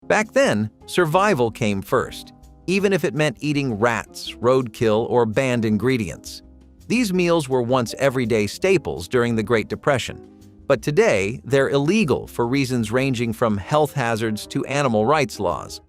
Back then, survival came first, even if it meant eating rats, roadkill, or banned ingredients. These meals were once everyday staples during the Great Depression, but today they're illegal for reasons ranging from health hazards to animal rights laws.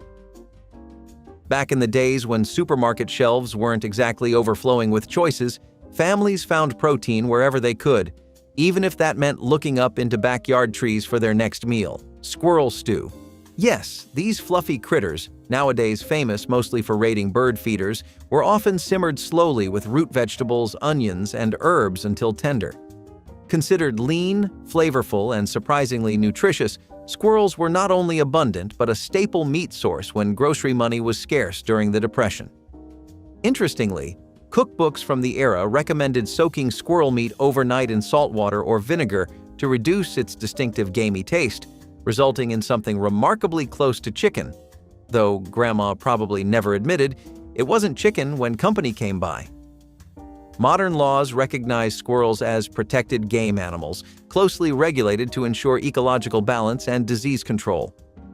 Back in the days when supermarket shelves weren't exactly overflowing with choices, families found protein wherever they could, even if that meant looking up into backyard trees for their next meal. Squirrel stew. Yes, these fluffy critters, nowadays famous mostly for raiding bird feeders, were often simmered slowly with root vegetables, onions, and herbs until tender. Considered lean, flavorful, and surprisingly nutritious, squirrels were not only abundant but a staple meat source when grocery money was scarce during the Depression. Interestingly, cookbooks from the era recommended soaking squirrel meat overnight in salt water or vinegar to reduce its distinctive gamey taste, resulting in something remarkably close to chicken, though Grandma probably never admitted it wasn't chicken when company came by. Modern laws recognize squirrels as protected game animals, closely regulated to ensure ecological balance and disease control.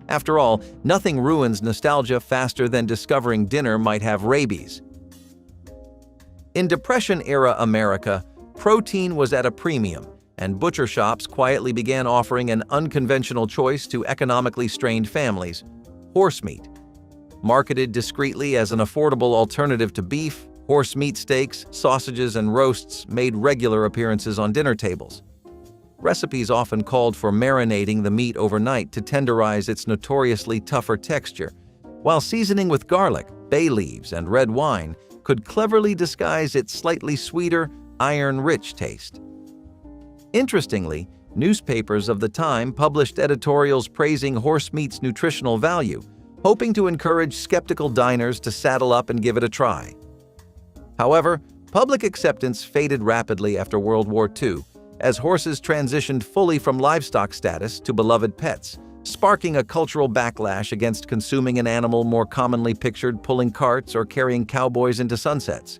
After all, nothing ruins nostalgia faster than discovering dinner might have rabies. In Depression-era America, protein was at a premium, and butcher shops quietly began offering an unconventional choice to economically strained families: horse meat. Marketed discreetly as an affordable alternative to beef, horse meat steaks, sausages, and roasts made regular appearances on dinner tables. Recipes often called for marinating the meat overnight to tenderize its notoriously tougher texture, while seasoning with garlic, bay leaves, and red wine could cleverly disguise its slightly sweeter, iron-rich taste. Interestingly, newspapers of the time published editorials praising horse meat's nutritional value, hoping to encourage skeptical diners to saddle up and give it a try. However, public acceptance faded rapidly after World War II, as horses transitioned fully from livestock status to beloved pets, sparking a cultural backlash against consuming an animal more commonly pictured pulling carts or carrying cowboys into sunsets.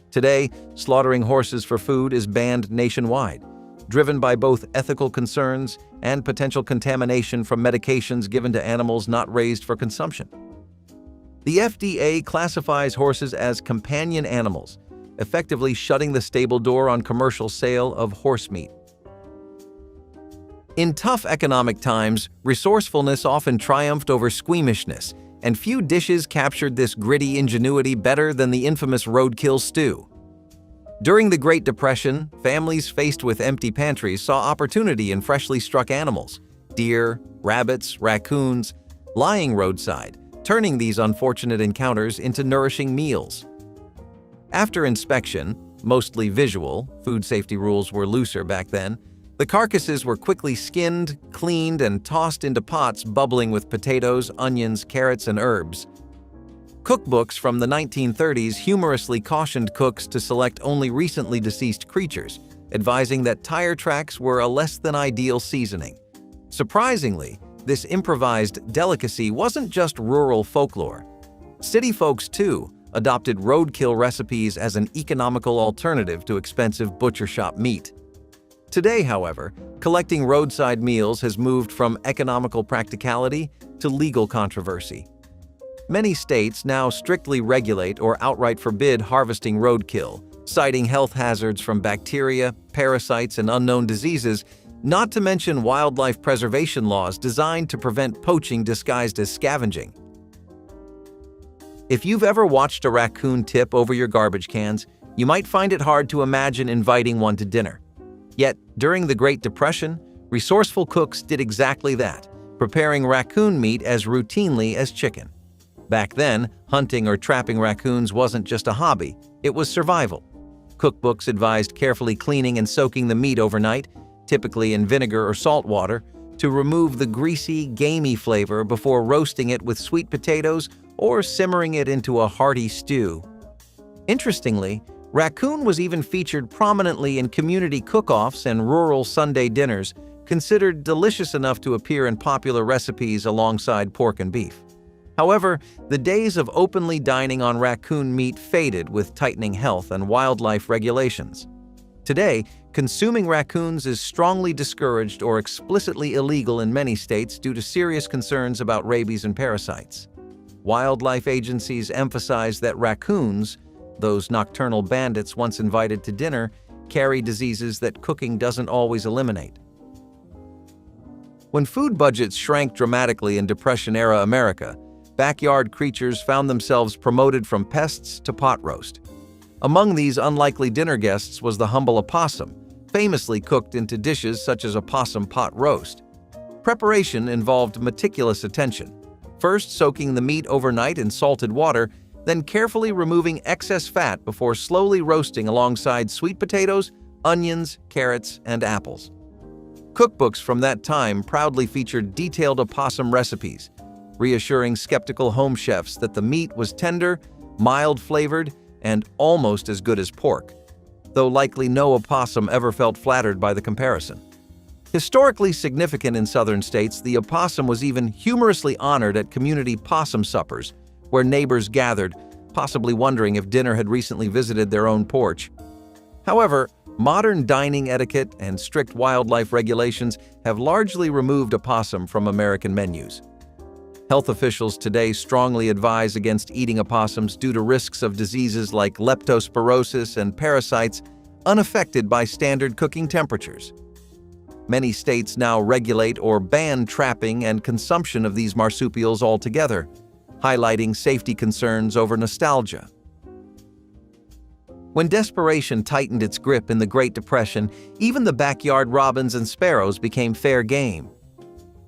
Today, slaughtering horses for food is banned nationwide, driven by both ethical concerns and potential contamination from medications given to animals not raised for consumption. The FDA classifies horses as companion animals, effectively shutting the stable door on commercial sale of horse meat. In tough economic times, resourcefulness often triumphed over squeamishness, and few dishes captured this gritty ingenuity better than the infamous roadkill stew. During the Great Depression, families faced with empty pantries saw opportunity in freshly struck animals: deer, rabbits, raccoons, lying roadside, turning these unfortunate encounters into nourishing meals. After inspection, mostly visual, food safety rules were looser back then, the carcasses were quickly skinned, cleaned, and tossed into pots bubbling with potatoes, onions, carrots, and herbs. Cookbooks from the 1930s humorously cautioned cooks to select only recently deceased creatures, advising that tire tracks were a less-than-ideal seasoning. Surprisingly, this improvised delicacy wasn't just rural folklore. City folks, too, adopted roadkill recipes as an economical alternative to expensive butcher shop meat. Today, however, collecting roadside meals has moved from economical practicality to legal controversy. Many states now strictly regulate or outright forbid harvesting roadkill, citing health hazards from bacteria, parasites, and unknown diseases, not to mention wildlife preservation laws designed to prevent poaching disguised as scavenging. If you've ever watched a raccoon tip over your garbage cans, you might find it hard to imagine inviting one to dinner. Yet, during the Great Depression, resourceful cooks did exactly that, preparing raccoon meat as routinely as chicken. Back then, hunting or trapping raccoons wasn't just a hobby, it was survival. Cookbooks advised carefully cleaning and soaking the meat overnight, typically in vinegar or salt water, to remove the greasy, gamey flavor before roasting it with sweet potatoes or simmering it into a hearty stew. Interestingly, raccoon was even featured prominently in community cook-offs and rural Sunday dinners, considered delicious enough to appear in popular recipes alongside pork and beef. However, the days of openly dining on raccoon meat faded with tightening health and wildlife regulations. Today, consuming raccoons is strongly discouraged or explicitly illegal in many states due to serious concerns about rabies and parasites. Wildlife agencies emphasize that raccoons, those nocturnal bandits once invited to dinner, carry diseases that cooking doesn't always eliminate. When food budgets shrank dramatically in Depression-era America, backyard creatures found themselves promoted from pests to pot roast. Among these unlikely dinner guests was the humble opossum, famously cooked into dishes such as opossum pot roast. Preparation involved meticulous attention, first soaking the meat overnight in salted water, then carefully removing excess fat before slowly roasting alongside sweet potatoes, onions, carrots, and apples. Cookbooks from that time proudly featured detailed opossum recipes, reassuring skeptical home chefs that the meat was tender, mild-flavored, and almost as good as pork, though likely no opossum ever felt flattered by the comparison. Historically significant in southern states, the opossum was even humorously honored at community possum suppers, where neighbors gathered, possibly wondering if dinner had recently visited their own porch. However, modern dining etiquette and strict wildlife regulations have largely removed opossum from American menus. Health officials today strongly advise against eating opossums due to risks of diseases like leptospirosis and parasites unaffected by standard cooking temperatures. Many states now regulate or ban trapping and consumption of these marsupials altogether, highlighting safety concerns over nostalgia. When desperation tightened its grip in the Great Depression, even the backyard robins and sparrows became fair game.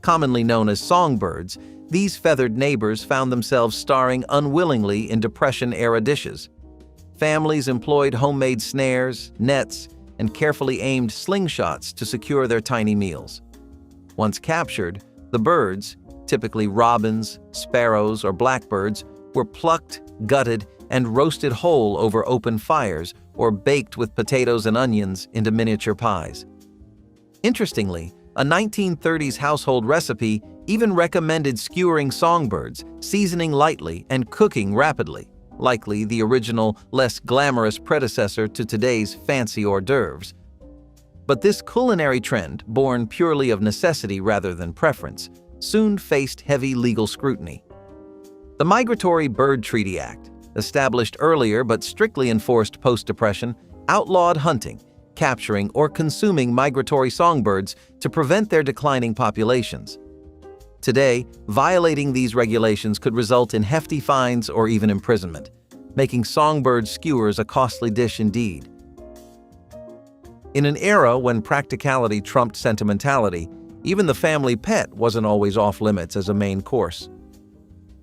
Commonly known as songbirds, these feathered neighbors found themselves starring unwillingly in Depression-era dishes. Families employed homemade snares, nets, and carefully aimed slingshots to secure their tiny meals. Once captured, the birds, typically robins, sparrows, or blackbirds, were plucked, gutted, and roasted whole over open fires or baked with potatoes and onions into miniature pies. Interestingly, a 1930s household recipe even recommended skewering songbirds, seasoning lightly, and cooking rapidly, likely the original, less glamorous predecessor to today's fancy hors d'oeuvres. But this culinary trend, born purely of necessity rather than preference, soon faced heavy legal scrutiny. The Migratory Bird Treaty Act, established earlier but strictly enforced post-Depression, outlawed hunting, capturing, or consuming migratory songbirds to prevent their declining populations. Today, violating these regulations could result in hefty fines or even imprisonment, making songbird skewers a costly dish indeed. In an era when practicality trumped sentimentality, even the family pet wasn't always off-limits as a main course.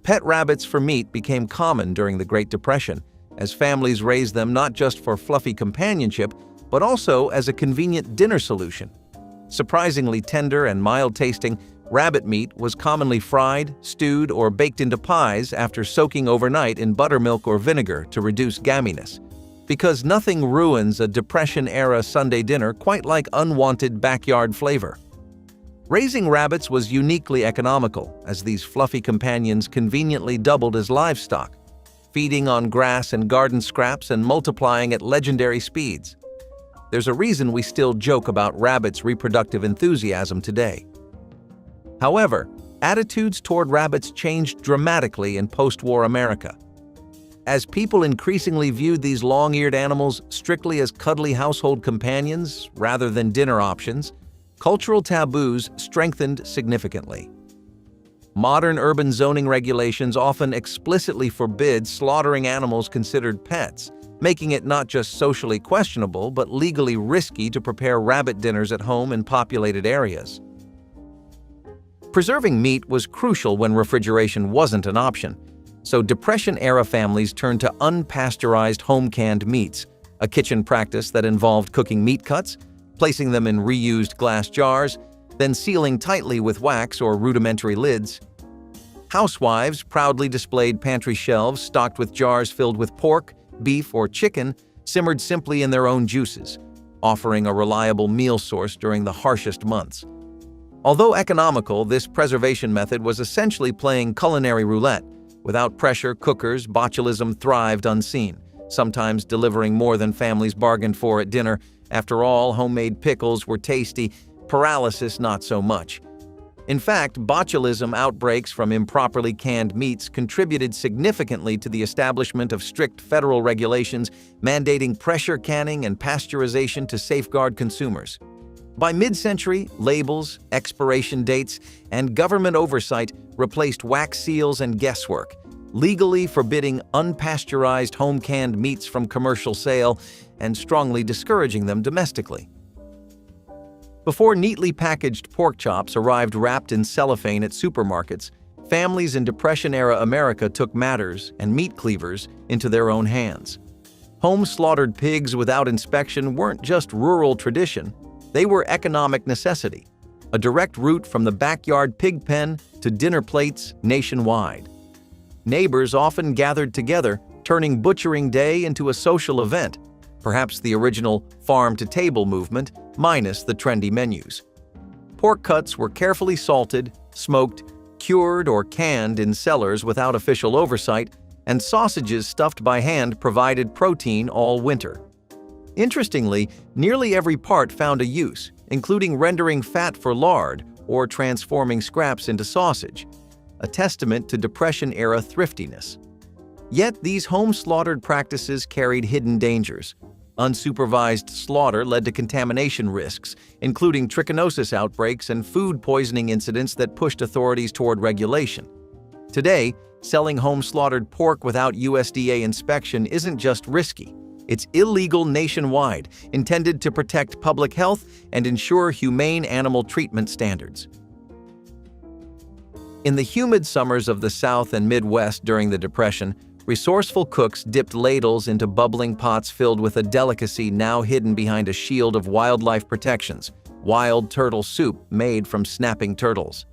Pet rabbits for meat became common during the Great Depression, as families raised them not just for fluffy companionship, but also as a convenient dinner solution. Surprisingly tender and mild-tasting, rabbit meat was commonly fried, stewed, or baked into pies after soaking overnight in buttermilk or vinegar to reduce gamminess, because nothing ruins a Depression-era Sunday dinner quite like unwanted backyard flavor. Raising rabbits was uniquely economical, as these fluffy companions conveniently doubled as livestock, feeding on grass and garden scraps and multiplying at legendary speeds. There's a reason we still joke about rabbits' reproductive enthusiasm today. However, attitudes toward rabbits changed dramatically in post-war America. As people increasingly viewed these long-eared animals strictly as cuddly household companions rather than dinner options, cultural taboos strengthened significantly. Modern urban zoning regulations often explicitly forbid slaughtering animals considered pets, making it not just socially questionable but legally risky to prepare rabbit dinners at home in populated areas. Preserving meat was crucial when refrigeration wasn't an option, so Depression-era families turned to unpasteurized home-canned meats, a kitchen practice that involved cooking meat cuts, placing them in reused glass jars, then sealing tightly with wax or rudimentary lids. Housewives proudly displayed pantry shelves stocked with jars filled with pork, beef, or chicken simmered simply in their own juices, offering a reliable meal source during the harshest months. Although economical, this preservation method was essentially playing culinary roulette. Without pressure cookers, botulism thrived unseen, sometimes delivering more than families bargained for at dinner. After all, homemade pickles were tasty, paralysis not so much. In fact, botulism outbreaks from improperly canned meats contributed significantly to the establishment of strict federal regulations mandating pressure canning and pasteurization to safeguard consumers. By mid-century, labels, expiration dates, and government oversight replaced wax seals and guesswork, legally forbidding unpasteurized home-canned meats from commercial sale and strongly discouraging them domestically. Before neatly packaged pork chops arrived wrapped in cellophane at supermarkets, families in Depression-era America took matters and meat cleavers into their own hands. Home-slaughtered pigs without inspection weren't just rural tradition, they were economic necessity, a direct route from the backyard pig pen to dinner plates nationwide. Neighbors often gathered together, turning butchering day into a social event, perhaps the original farm-to-table movement, minus the trendy menus. Pork cuts were carefully salted, smoked, cured, or canned in cellars without official oversight, and sausages stuffed by hand provided protein all winter. Interestingly, nearly every part found a use, including rendering fat for lard or transforming scraps into sausage, a testament to Depression-era thriftiness. Yet these home-slaughtered practices carried hidden dangers. Unsupervised slaughter led to contamination risks, including trichinosis outbreaks and food poisoning incidents that pushed authorities toward regulation. Today, selling home-slaughtered pork without USDA inspection isn't just risky. It's illegal nationwide, intended to protect public health and ensure humane animal treatment standards. In the humid summers of the South and Midwest during the Depression, resourceful cooks dipped ladles into bubbling pots filled with a delicacy now hidden behind a shield of wildlife protections: wild turtle soup made from snapping turtles.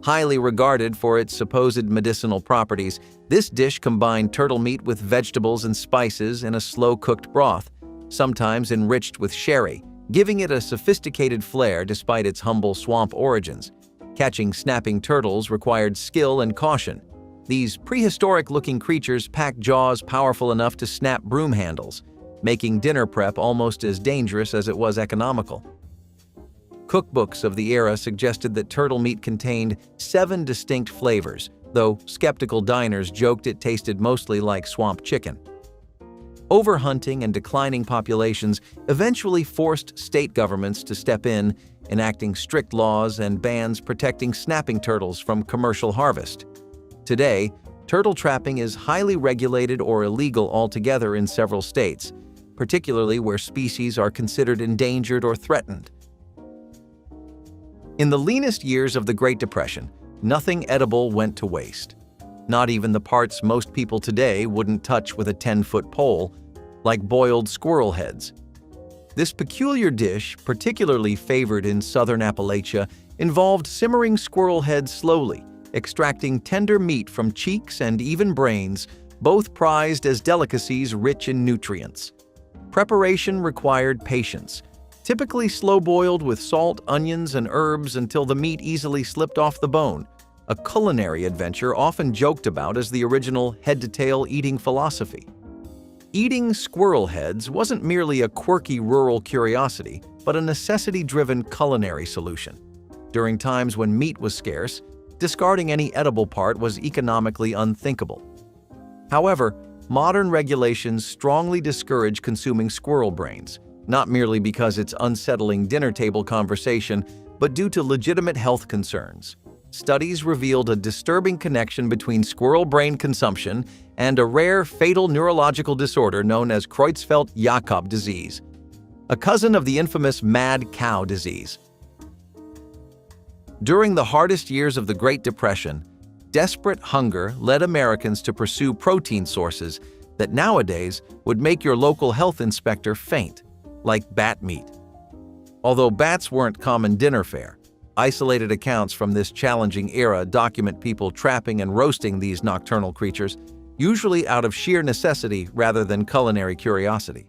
Highly regarded for its supposed medicinal properties, this dish combined turtle meat with vegetables and spices in a slow-cooked broth, sometimes enriched with sherry, giving it a sophisticated flair despite its humble swamp origins. Catching snapping turtles required skill and caution. These prehistoric-looking creatures packed jaws powerful enough to snap broom handles, making dinner prep almost as dangerous as it was economical. Cookbooks of the era suggested that turtle meat contained 7 distinct flavors, though skeptical diners joked it tasted mostly like swamp chicken. Overhunting and declining populations eventually forced state governments to step in, enacting strict laws and bans protecting snapping turtles from commercial harvest. Today, turtle trapping is highly regulated or illegal altogether in several states, particularly where species are considered endangered or threatened. In the leanest years of the Great Depression, nothing edible went to waste. Not even the parts most people today wouldn't touch with a 10-foot pole, like boiled squirrel heads. This peculiar dish, particularly favored in southern Appalachia, involved simmering squirrel heads slowly, extracting tender meat from cheeks and even brains, both prized as delicacies rich in nutrients. Preparation required patience, typically slow-boiled with salt, onions, and herbs until the meat easily slipped off the bone, a culinary adventure often joked about as the original head-to-tail eating philosophy. Eating squirrel heads wasn't merely a quirky rural curiosity, but a necessity-driven culinary solution. During times when meat was scarce, discarding any edible part was economically unthinkable. However, modern regulations strongly discourage consuming squirrel brains, not merely because it's unsettling dinner table conversation, but due to legitimate health concerns. Studies revealed a disturbing connection between squirrel brain consumption and a rare fatal neurological disorder known as Creutzfeldt-Jakob disease, a cousin of the infamous mad cow disease. During the hardest years of the Great Depression, desperate hunger led Americans to pursue protein sources that nowadays would make your local health inspector faint, like bat meat. Although bats weren't common dinner fare, isolated accounts from this challenging era document people trapping and roasting these nocturnal creatures, usually out of sheer necessity rather than culinary curiosity.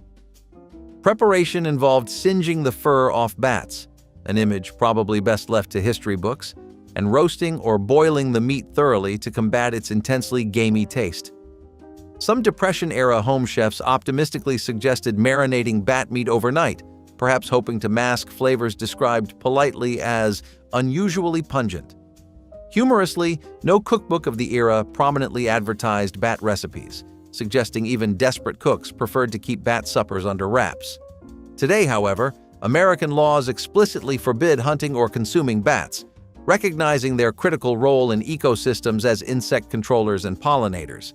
Preparation involved singeing the fur off bats, an image probably best left to history books, and roasting or boiling the meat thoroughly to combat its intensely gamey taste. Some Depression-era home chefs optimistically suggested marinating bat meat overnight, perhaps hoping to mask flavors described politely as unusually pungent. Humorously, no cookbook of the era prominently advertised bat recipes, suggesting even desperate cooks preferred to keep bat suppers under wraps. Today, however, American laws explicitly forbid hunting or consuming bats, recognizing their critical role in ecosystems as insect controllers and pollinators.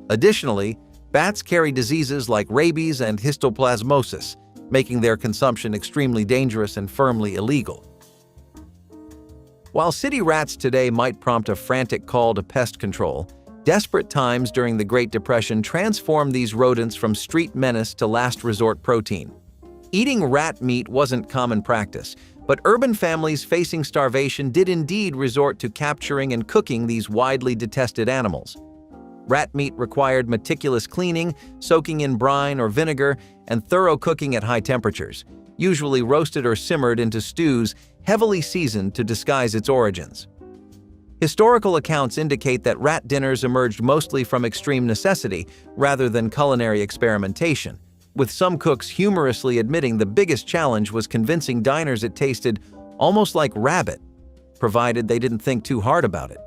Additionally, bats carry diseases like rabies and histoplasmosis, making their consumption extremely dangerous and firmly illegal. While city rats today might prompt a frantic call to pest control, desperate times during the Great Depression transformed these rodents from street menace to last resort protein. Eating rat meat wasn't common practice, but urban families facing starvation did indeed resort to capturing and cooking these widely detested animals. Rat meat required meticulous cleaning, soaking in brine or vinegar, and thorough cooking at high temperatures, usually roasted or simmered into stews heavily seasoned to disguise its origins. Historical accounts indicate that rat dinners emerged mostly from extreme necessity rather than culinary experimentation, with some cooks humorously admitting the biggest challenge was convincing diners it tasted almost like rabbit, provided they didn't think too hard about it.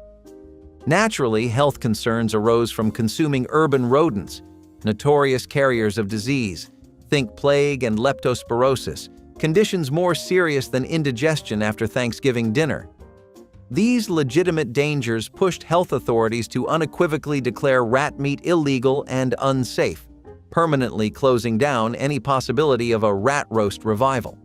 Naturally, health concerns arose from consuming urban rodents, notorious carriers of disease. Think plague and leptospirosis, conditions more serious than indigestion after Thanksgiving dinner. These legitimate dangers pushed health authorities to unequivocally declare rat meat illegal and unsafe, permanently closing down any possibility of a rat roast revival.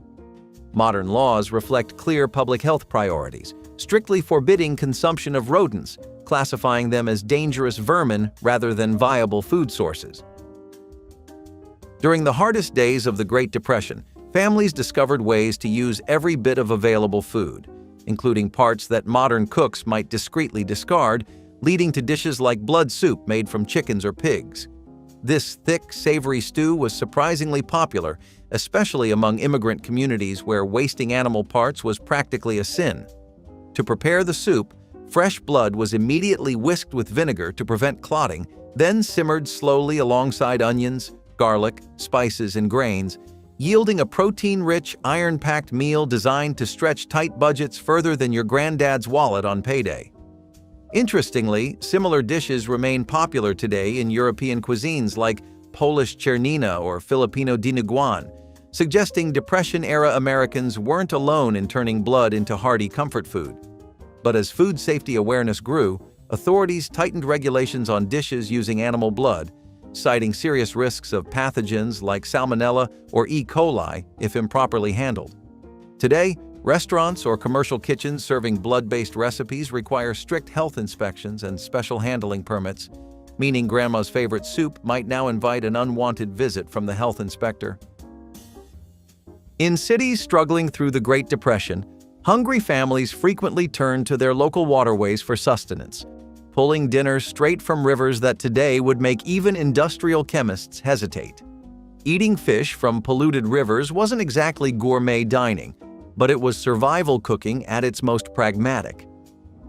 Modern laws reflect clear public health priorities, strictly forbidding consumption of rodents, classifying them as dangerous vermin rather than viable food sources. During the hardest days of the Great Depression, families discovered ways to use every bit of available food, including parts that modern cooks might discreetly discard, leading to dishes like blood soup made from chickens or pigs. This thick, savory stew was surprisingly popular, especially among immigrant communities where wasting animal parts was practically a sin. To prepare the soup, fresh blood was immediately whisked with vinegar to prevent clotting, then simmered slowly alongside onions, garlic, spices, and grains, yielding a protein-rich, iron-packed meal designed to stretch tight budgets further than your granddad's wallet on payday. Interestingly, similar dishes remain popular today in European cuisines like Polish czernina or Filipino dinuguan, suggesting Depression-era Americans weren't alone in turning blood into hearty comfort food. But as food safety awareness grew, authorities tightened regulations on dishes using animal blood, citing serious risks of pathogens like Salmonella or E. coli if improperly handled. Today, restaurants or commercial kitchens serving blood-based recipes require strict health inspections and special handling permits, meaning grandma's favorite soup might now invite an unwanted visit from the health inspector. In cities struggling through the Great Depression, hungry families frequently turned to their local waterways for sustenance, pulling dinners straight from rivers that today would make even industrial chemists hesitate. Eating fish from polluted rivers wasn't exactly gourmet dining, but it was survival cooking at its most pragmatic.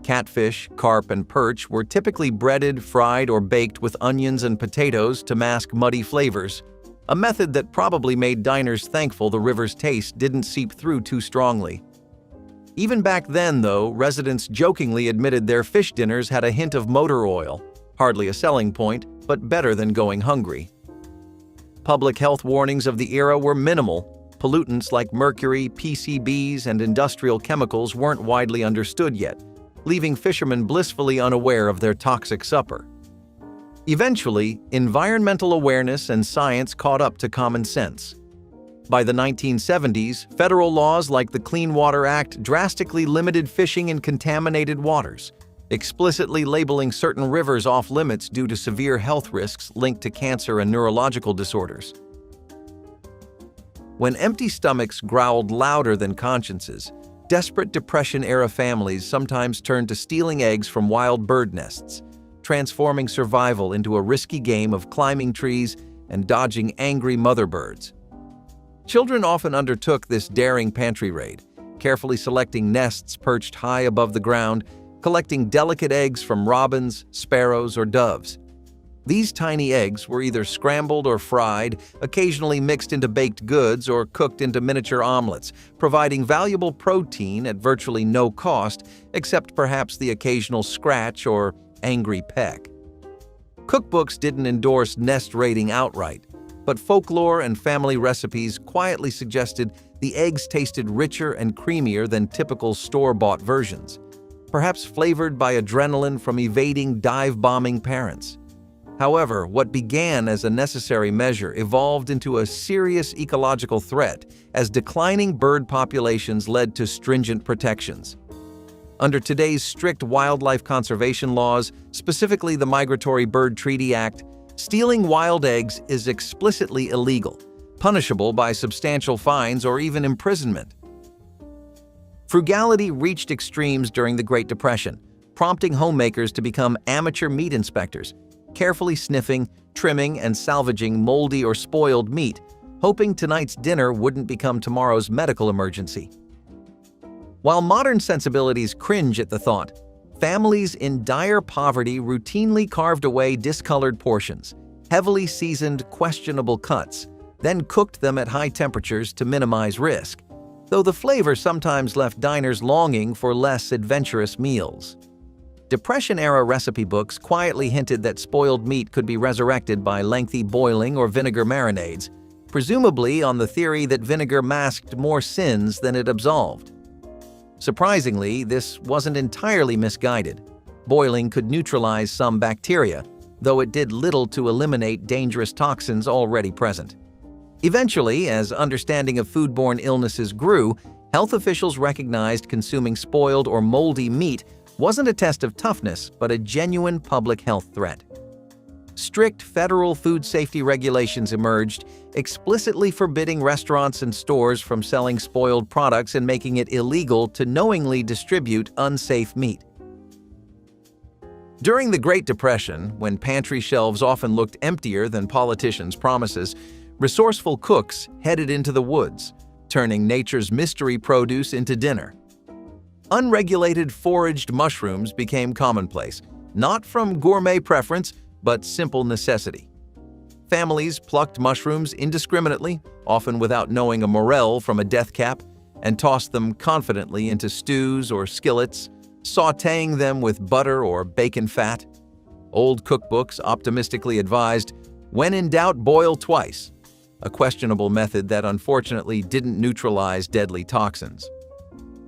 Catfish, carp, and perch were typically breaded, fried, or baked with onions and potatoes to mask muddy flavors, a method that probably made diners thankful the river's taste didn't seep through too strongly. Even back then, though, residents jokingly admitted their fish dinners had a hint of motor oil, hardly a selling point, but better than going hungry. Public health warnings of the era were minimal. Pollutants like mercury, PCBs, and industrial chemicals weren't widely understood yet, leaving fishermen blissfully unaware of their toxic supper. Eventually, environmental awareness and science caught up to common sense. By the 1970s, federal laws like the Clean Water Act drastically limited fishing in contaminated waters, explicitly labeling certain rivers off-limits due to severe health risks linked to cancer and neurological disorders. When empty stomachs growled louder than consciences, desperate Depression-era families sometimes turned to stealing eggs from wild bird nests, transforming survival into a risky game of climbing trees and dodging angry mother birds. Children often undertook this daring pantry raid, carefully selecting nests perched high above the ground, collecting delicate eggs from robins, sparrows, or doves. These tiny eggs were either scrambled or fried, occasionally mixed into baked goods or cooked into miniature omelets, providing valuable protein at virtually no cost, except perhaps the occasional scratch or angry peck. Cookbooks didn't endorse nest raiding outright, but folklore and family recipes quietly suggested the eggs tasted richer and creamier than typical store-bought versions, perhaps flavored by adrenaline from evading dive-bombing parents. However, what began as a necessary measure evolved into a serious ecological threat as declining bird populations led to stringent protections. Under today's strict wildlife conservation laws, specifically the Migratory Bird Treaty Act, stealing wild eggs is explicitly illegal, punishable by substantial fines or even imprisonment. Frugality reached extremes during the Great Depression, prompting homemakers to become amateur meat inspectors, carefully sniffing, trimming, and salvaging moldy or spoiled meat, hoping tonight's dinner wouldn't become tomorrow's medical emergency. While modern sensibilities cringe at the thought, families in dire poverty routinely carved away discolored portions, heavily seasoned questionable cuts, then cooked them at high temperatures to minimize risk, though the flavor sometimes left diners longing for less adventurous meals. Depression-era recipe books quietly hinted that spoiled meat could be resurrected by lengthy boiling or vinegar marinades, presumably on the theory that vinegar masked more sins than it absolved. Surprisingly, this wasn't entirely misguided. Boiling could neutralize some bacteria, though it did little to eliminate dangerous toxins already present. Eventually, as understanding of foodborne illnesses grew, health officials recognized consuming spoiled or moldy meat wasn't a test of toughness, but a genuine public health threat. Strict federal food safety regulations emerged, explicitly forbidding restaurants and stores from selling spoiled products and making it illegal to knowingly distribute unsafe meat. During the Great Depression, when pantry shelves often looked emptier than politicians' promises, resourceful cooks headed into the woods, turning nature's mystery produce into dinner. Unregulated foraged mushrooms became commonplace, not from gourmet preference, but simple necessity. Families plucked mushrooms indiscriminately, often without knowing a morel from a death cap, and tossed them confidently into stews or skillets, sautéing them with butter or bacon fat. Old cookbooks optimistically advised, "When in doubt, boil twice," a questionable method that unfortunately didn't neutralize deadly toxins.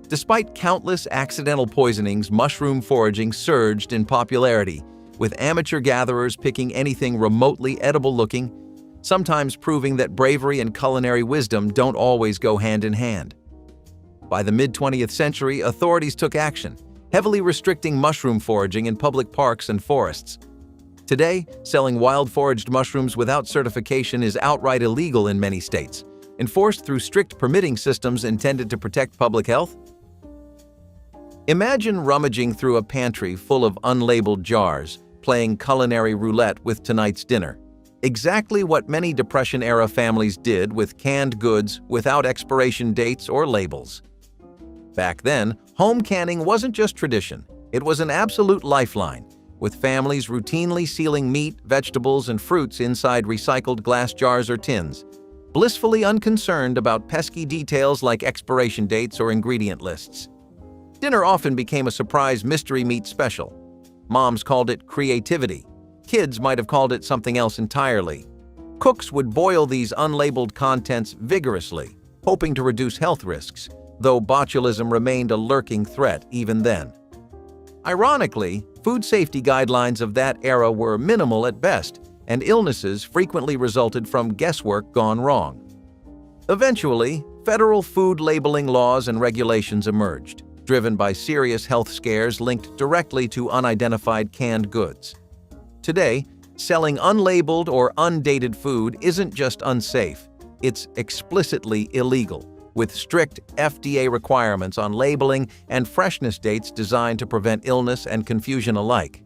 Despite countless accidental poisonings, mushroom foraging surged in popularity, with amateur gatherers picking anything remotely edible-looking, sometimes proving that bravery and culinary wisdom don't always go hand in hand. By the mid-20th century, authorities took action, heavily restricting mushroom foraging in public parks and forests. Today, selling wild foraged mushrooms without certification is outright illegal in many states, enforced through strict permitting systems intended to protect public health. Imagine rummaging through a pantry full of unlabeled jars, playing culinary roulette with tonight's dinner. Exactly what many Depression-era families did with canned goods without expiration dates or labels. Back then, home canning wasn't just tradition, it was an absolute lifeline, with families routinely sealing meat, vegetables, and fruits inside recycled glass jars or tins, blissfully unconcerned about pesky details like expiration dates or ingredient lists. Dinner often became a surprise mystery meat special. Moms called it creativity. Kids might have called it something else entirely. Cooks would boil these unlabeled contents vigorously, hoping to reduce health risks, though botulism remained a lurking threat even then. Ironically, food safety guidelines of that era were minimal at best, and illnesses frequently resulted from guesswork gone wrong. Eventually, federal food labeling laws and regulations emerged, driven by serious health scares linked directly to unidentified canned goods. Today, selling unlabeled or undated food isn't just unsafe, it's explicitly illegal, with strict FDA requirements on labeling and freshness dates designed to prevent illness and confusion alike.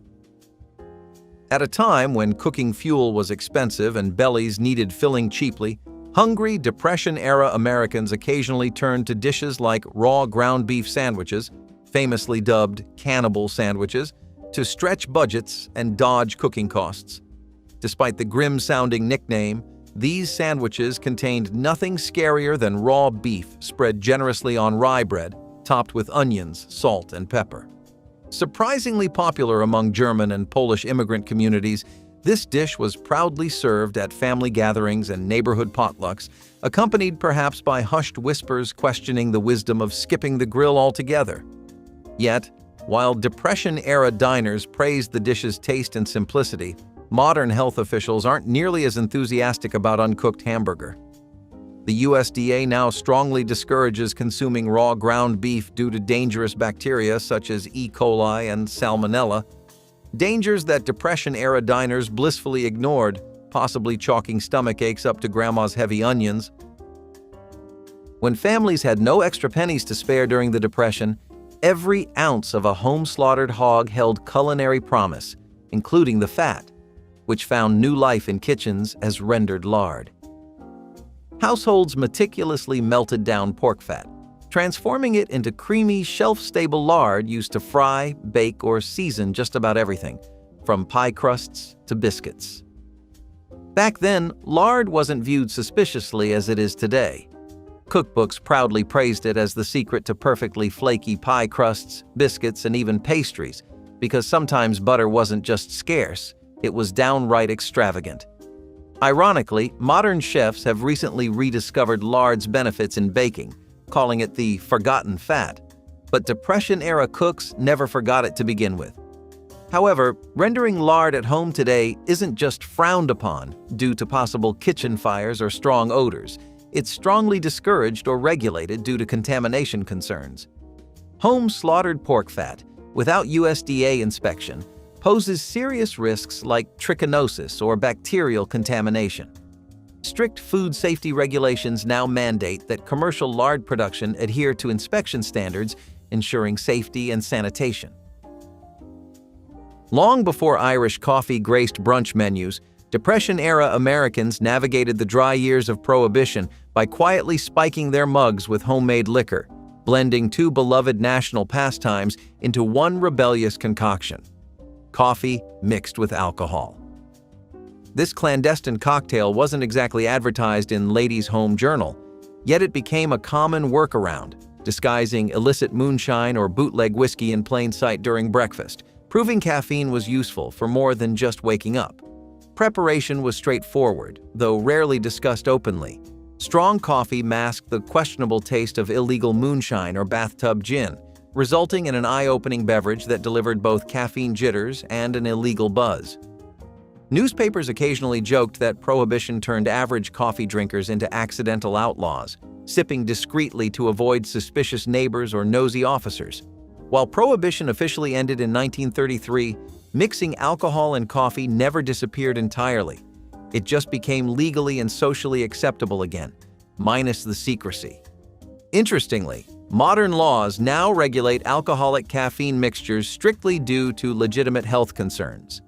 At a time when cooking fuel was expensive and bellies needed filling cheaply, hungry Depression-era Americans occasionally turned to dishes like raw ground beef sandwiches, famously dubbed Cannibal sandwiches, to stretch budgets and dodge cooking costs. Despite the grim-sounding nickname, these sandwiches contained nothing scarier than raw beef spread generously on rye bread, topped with onions, salt, and pepper. Surprisingly popular among German and Polish immigrant communities, this dish was proudly served at family gatherings and neighborhood potlucks, accompanied perhaps by hushed whispers questioning the wisdom of skipping the grill altogether. Yet, while Depression-era diners praised the dish's taste and simplicity, modern health officials aren't nearly as enthusiastic about uncooked hamburger. The USDA now strongly discourages consuming raw ground beef due to dangerous bacteria such as E. coli and Salmonella, dangers that Depression-era diners blissfully ignored, possibly chalking stomach aches up to grandma's heavy onions. When families had no extra pennies to spare during the Depression, every ounce of a home-slaughtered hog held culinary promise, including the fat, which found new life in kitchens as rendered lard. Households meticulously melted down pork fat, transforming it into creamy, shelf-stable lard used to fry, bake, or season just about everything, from pie crusts to biscuits. Back then, lard wasn't viewed suspiciously as it is today. Cookbooks proudly praised it as the secret to perfectly flaky pie crusts, biscuits, and even pastries, because sometimes butter wasn't just scarce, it was downright extravagant. Ironically, modern chefs have recently rediscovered lard's benefits in baking, calling it the forgotten fat, but Depression-era cooks never forgot it to begin with. However, rendering lard at home today isn't just frowned upon due to possible kitchen fires or strong odors. It's strongly discouraged or regulated due to contamination concerns. Home-slaughtered pork fat, without USDA inspection, poses serious risks like trichinosis or bacterial contamination. Strict food safety regulations now mandate that commercial lard production adhere to inspection standards, ensuring safety and sanitation. Long before Irish coffee graced brunch menus, Depression-era Americans navigated the dry years of Prohibition by quietly spiking their mugs with homemade liquor, blending two beloved national pastimes into one rebellious concoction: coffee mixed with alcohol. This clandestine cocktail wasn't exactly advertised in Ladies' Home Journal, yet it became a common workaround, disguising illicit moonshine or bootleg whiskey in plain sight during breakfast, proving caffeine was useful for more than just waking up. Preparation was straightforward, though rarely discussed openly. Strong coffee masked the questionable taste of illegal moonshine or bathtub gin, resulting in an eye-opening beverage that delivered both caffeine jitters and an illegal buzz. Newspapers occasionally joked that Prohibition turned average coffee drinkers into accidental outlaws, sipping discreetly to avoid suspicious neighbors or nosy officers. While Prohibition officially ended in 1933, mixing alcohol and coffee never disappeared entirely. It just became legally and socially acceptable again, minus the secrecy. Interestingly, modern laws now regulate alcoholic caffeine mixtures strictly due to legitimate health concerns.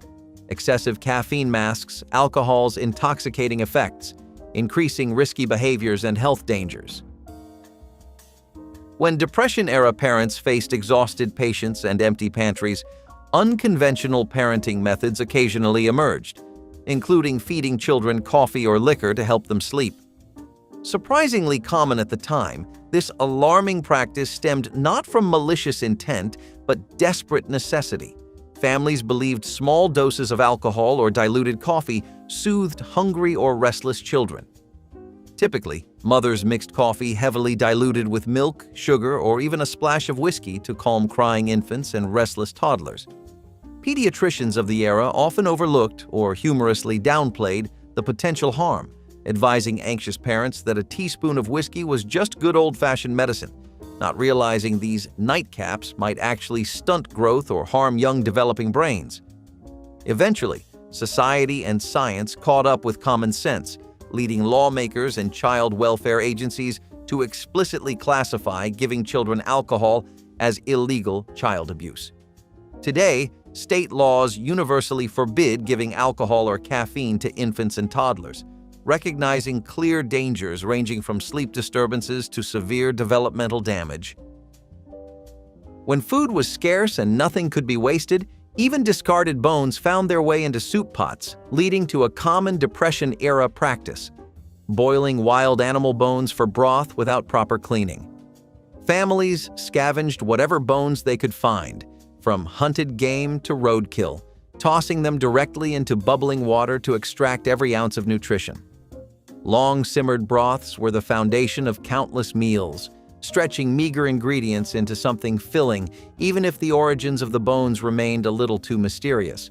Excessive caffeine masks alcohol's intoxicating effects, increasing risky behaviors and health dangers. When Depression-era parents faced exhausted patients and empty pantries, unconventional parenting methods occasionally emerged, including feeding children coffee or liquor to help them sleep. Surprisingly common at the time, this alarming practice stemmed not from malicious intent, but desperate necessity. Families believed small doses of alcohol or diluted coffee soothed hungry or restless children. Typically, mothers mixed coffee heavily diluted with milk, sugar, or even a splash of whiskey to calm crying infants and restless toddlers. Pediatricians of the era often overlooked or humorously downplayed the potential harm, advising anxious parents that a teaspoon of whiskey was just good old-fashioned medicine, not realizing these nightcaps might actually stunt growth or harm young developing brains. Eventually, society and science caught up with common sense, leading lawmakers and child welfare agencies to explicitly classify giving children alcohol as illegal child abuse. Today, state laws universally forbid giving alcohol or caffeine to infants and toddlers, recognizing clear dangers ranging from sleep disturbances to severe developmental damage. When food was scarce and nothing could be wasted, Even discarded bones found their way into soup pots, leading to a common Depression-era practice: boiling wild animal bones for broth without proper cleaning. Families scavenged whatever bones they could find, from hunted game to roadkill, tossing them directly into bubbling water to extract every ounce of nutrition. Long-simmered broths were the foundation of countless meals, stretching meager ingredients into something filling, even if the origins of the bones remained a little too mysterious.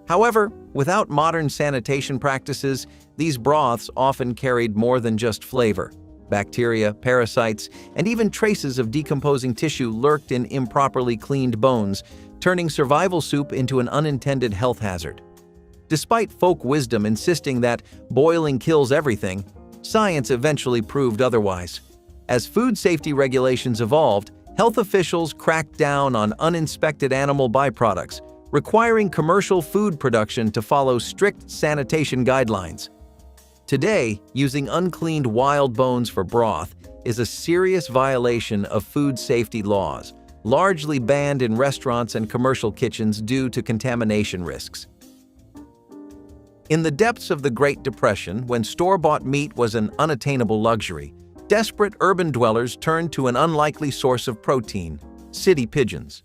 However, without modern sanitation practices, these broths often carried more than just flavor. Bacteria, parasites, and even traces of decomposing tissue lurked in improperly cleaned bones, turning survival soup into an unintended health hazard. Despite folk wisdom insisting that boiling kills everything, science eventually proved otherwise. As food safety regulations evolved, health officials cracked down on uninspected animal byproducts, requiring commercial food production to follow strict sanitation guidelines. Today, using uncleaned wild bones for broth is a serious violation of food safety laws, largely banned in restaurants and commercial kitchens due to contamination risks. In the depths of the Great Depression, when store-bought meat was an unattainable luxury, desperate urban dwellers turned to an unlikely source of protein: city pigeons.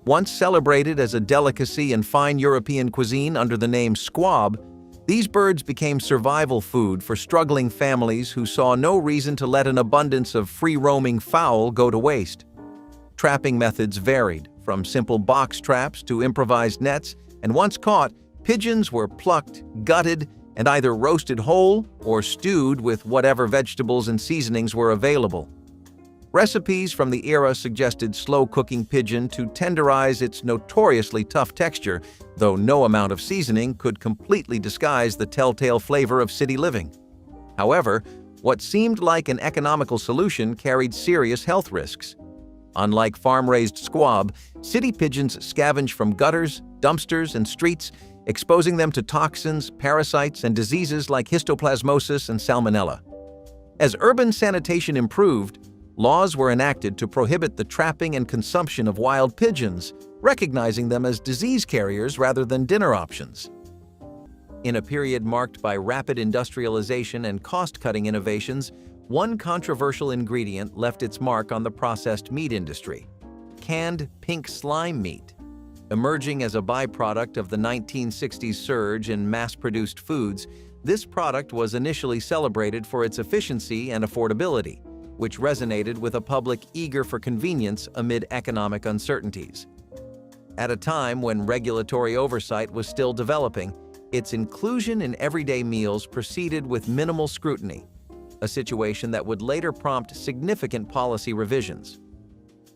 Once celebrated as a delicacy in fine European cuisine under the name squab, these birds became survival food for struggling families who saw no reason to let an abundance of free-roaming fowl go to waste. Trapping methods varied, from simple box traps to improvised nets, and once caught, pigeons were plucked, gutted, and either roasted whole or stewed with whatever vegetables and seasonings were available. Recipes from the era suggested slow-cooking pigeon to tenderize its notoriously tough texture, though no amount of seasoning could completely disguise the telltale flavor of city living. However, what seemed like an economical solution carried serious health risks. Unlike farm-raised squab, city pigeons scavenge from gutters, dumpsters, and streets, exposing them to toxins, parasites, and diseases like histoplasmosis and salmonella. As urban sanitation improved, laws were enacted to prohibit the trapping and consumption of wild pigeons, recognizing them as disease carriers rather than dinner options. In a period marked by rapid industrialization and cost-cutting innovations, one controversial ingredient left its mark on the processed meat industry: canned pink slime meat. Emerging as a byproduct of the 1960s surge in mass-produced foods, this product was initially celebrated for its efficiency and affordability, which resonated with a public eager for convenience amid economic uncertainties. At a time when regulatory oversight was still developing, its inclusion in everyday meals proceeded with minimal scrutiny, a situation that would later prompt significant policy revisions.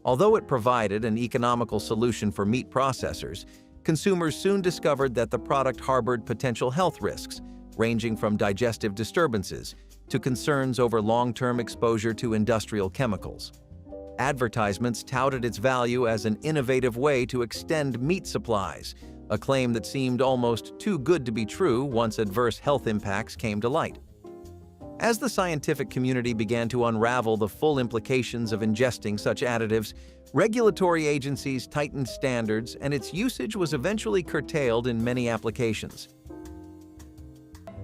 Although it provided an economical solution for meat processors, consumers soon discovered that the product harbored potential health risks, ranging from digestive disturbances to concerns over long-term exposure to industrial chemicals. Advertisements touted its value as an innovative way to extend meat supplies, a claim that seemed almost too good to be true once adverse health impacts came to light. As the scientific community began to unravel the full implications of ingesting such additives, regulatory agencies tightened standards and its usage was eventually curtailed in many applications.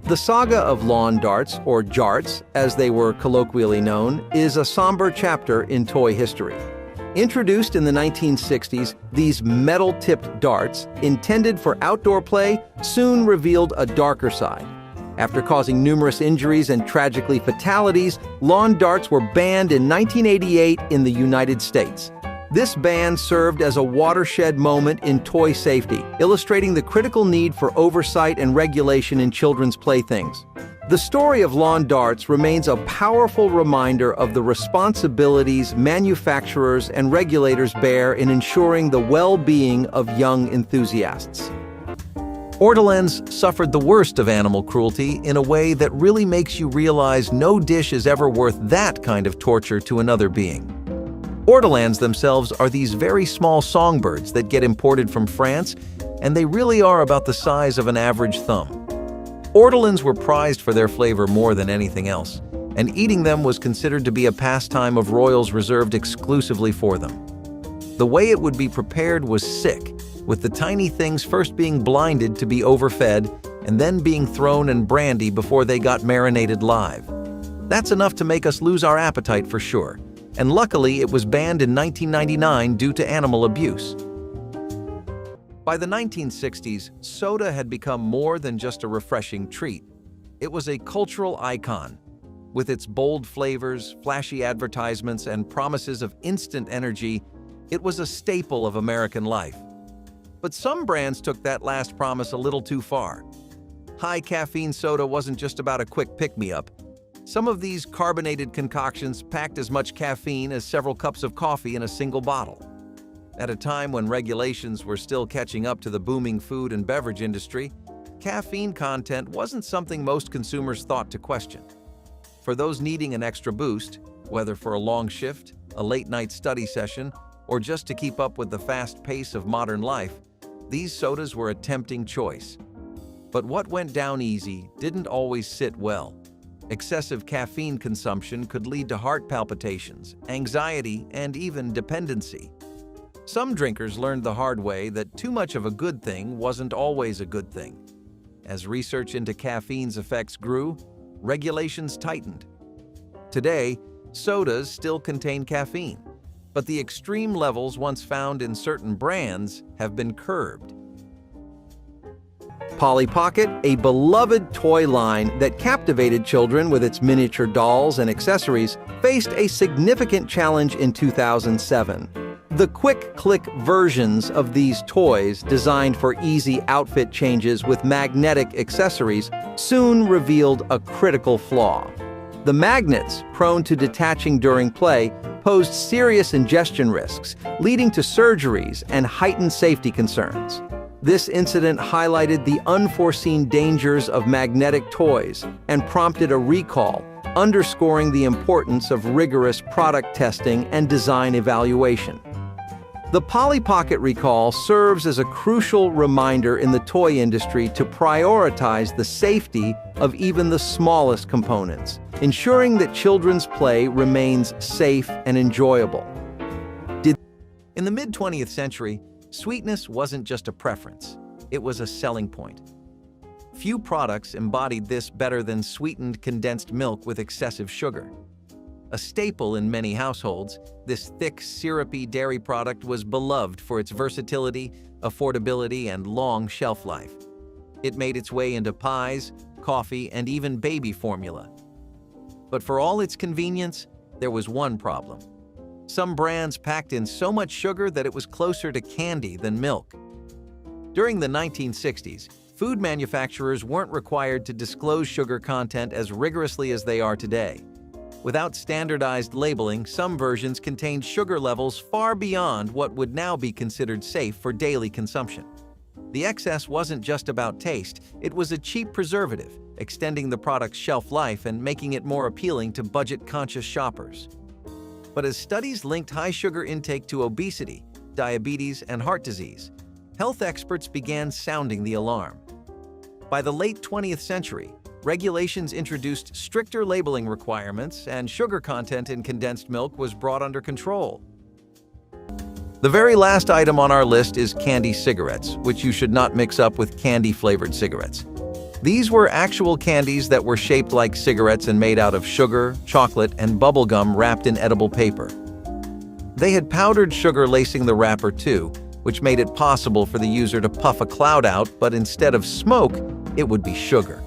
The saga of lawn darts, or jarts, as they were colloquially known, is a somber chapter in toy history. Introduced in the 1960s, these metal-tipped darts, intended for outdoor play, soon revealed a darker side. After causing numerous injuries and tragically fatalities, lawn darts were banned in 1988 in the United States. This ban served as a watershed moment in toy safety, illustrating the critical need for oversight and regulation in children's playthings. The story of lawn darts remains a powerful reminder of the responsibilities manufacturers and regulators bear in ensuring the well-being of young enthusiasts. Ortolans suffered the worst of animal cruelty in a way that really makes you realize no dish is ever worth that kind of torture to another being. Ortolans themselves are these very small songbirds that get imported from France, and they really are about the size of an average thumb. Ortolans were prized for their flavor more than anything else, and eating them was considered to be a pastime of royals reserved exclusively for them. The way it would be prepared was sick, with the tiny things first being blinded to be overfed and then being thrown in brandy before they got marinated live. That's enough to make us lose our appetite for sure, and luckily it was banned in 1999 due to animal abuse. By the 1960s, soda had become more than just a refreshing treat. It was a cultural icon. With its bold flavors, flashy advertisements, and promises of instant energy, it was a staple of American life. But some brands took that last promise a little too far. High-caffeine soda wasn't just about a quick pick-me-up. Some of these carbonated concoctions packed as much caffeine as several cups of coffee in a single bottle. At a time when regulations were still catching up to the booming food and beverage industry, caffeine content wasn't something most consumers thought to question. For those needing an extra boost, whether for a long shift, a late-night study session, or just to keep up with the fast pace of modern life, these sodas were a tempting choice. But what went down easy didn't always sit well. Excessive caffeine consumption could lead to heart palpitations, anxiety, and even dependency. Some drinkers learned the hard way that too much of a good thing wasn't always a good thing. As research into caffeine's effects grew, regulations tightened. Today, sodas still contain caffeine, but the extreme levels once found in certain brands have been curbed. Polly Pocket, a beloved toy line that captivated children with its miniature dolls and accessories, faced a significant challenge in 2007. The quick-click versions of these toys, designed for easy outfit changes with magnetic accessories, soon revealed a critical flaw. The magnets, prone to detaching during play, posed serious ingestion risks, leading to surgeries and heightened safety concerns. This incident highlighted the unforeseen dangers of magnetic toys and prompted a recall, underscoring the importance of rigorous product testing and design evaluation. The Polly Pocket recall serves as a crucial reminder in the toy industry to prioritize the safety of even the smallest components, ensuring that children's play remains safe and enjoyable. In the mid-20th century, sweetness wasn't just a preference, it was a selling point. Few products embodied this better than sweetened condensed milk with excessive sugar. A staple in many households, this thick, syrupy dairy product was beloved for its versatility, affordability, and long shelf life. It made its way into pies, coffee, and even baby formula. But for all its convenience, there was one problem. Some brands packed in so much sugar that it was closer to candy than milk. During the 1960s, food manufacturers weren't required to disclose sugar content as rigorously as they are today. Without standardized labeling, some versions contained sugar levels far beyond what would now be considered safe for daily consumption. The excess wasn't just about taste, it was a cheap preservative, extending the product's shelf life and making it more appealing to budget-conscious shoppers. But as studies linked high sugar intake to obesity, diabetes, and heart disease, health experts began sounding the alarm. By the late 20th century, regulations introduced stricter labeling requirements, and sugar content in condensed milk was brought under control. The very last item on our list is candy cigarettes, which you should not mix up with candy-flavored cigarettes. These were actual candies that were shaped like cigarettes and made out of sugar, chocolate, and bubble gum wrapped in edible paper. They had powdered sugar lacing the wrapper too, which made it possible for the user to puff a cloud out, but instead of smoke, it would be sugar.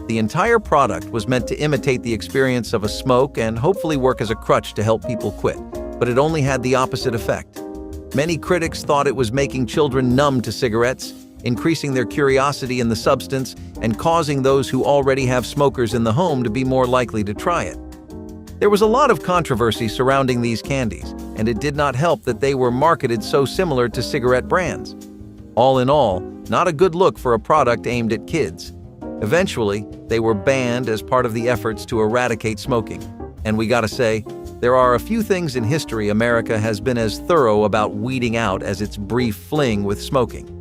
The entire product was meant to imitate the experience of a smoke and hopefully work as a crutch to help people quit, but it only had the opposite effect. Many critics thought it was making children numb to cigarettes, increasing their curiosity in the substance, and causing those who already have smokers in the home to be more likely to try it. There was a lot of controversy surrounding these candies, and it did not help that they were marketed so similar to cigarette brands. All in all, not a good look for a product aimed at kids. Eventually, they were banned as part of the efforts to eradicate smoking. And we gotta say, there are a few things in history America has been as thorough about weeding out as its brief fling with smoking.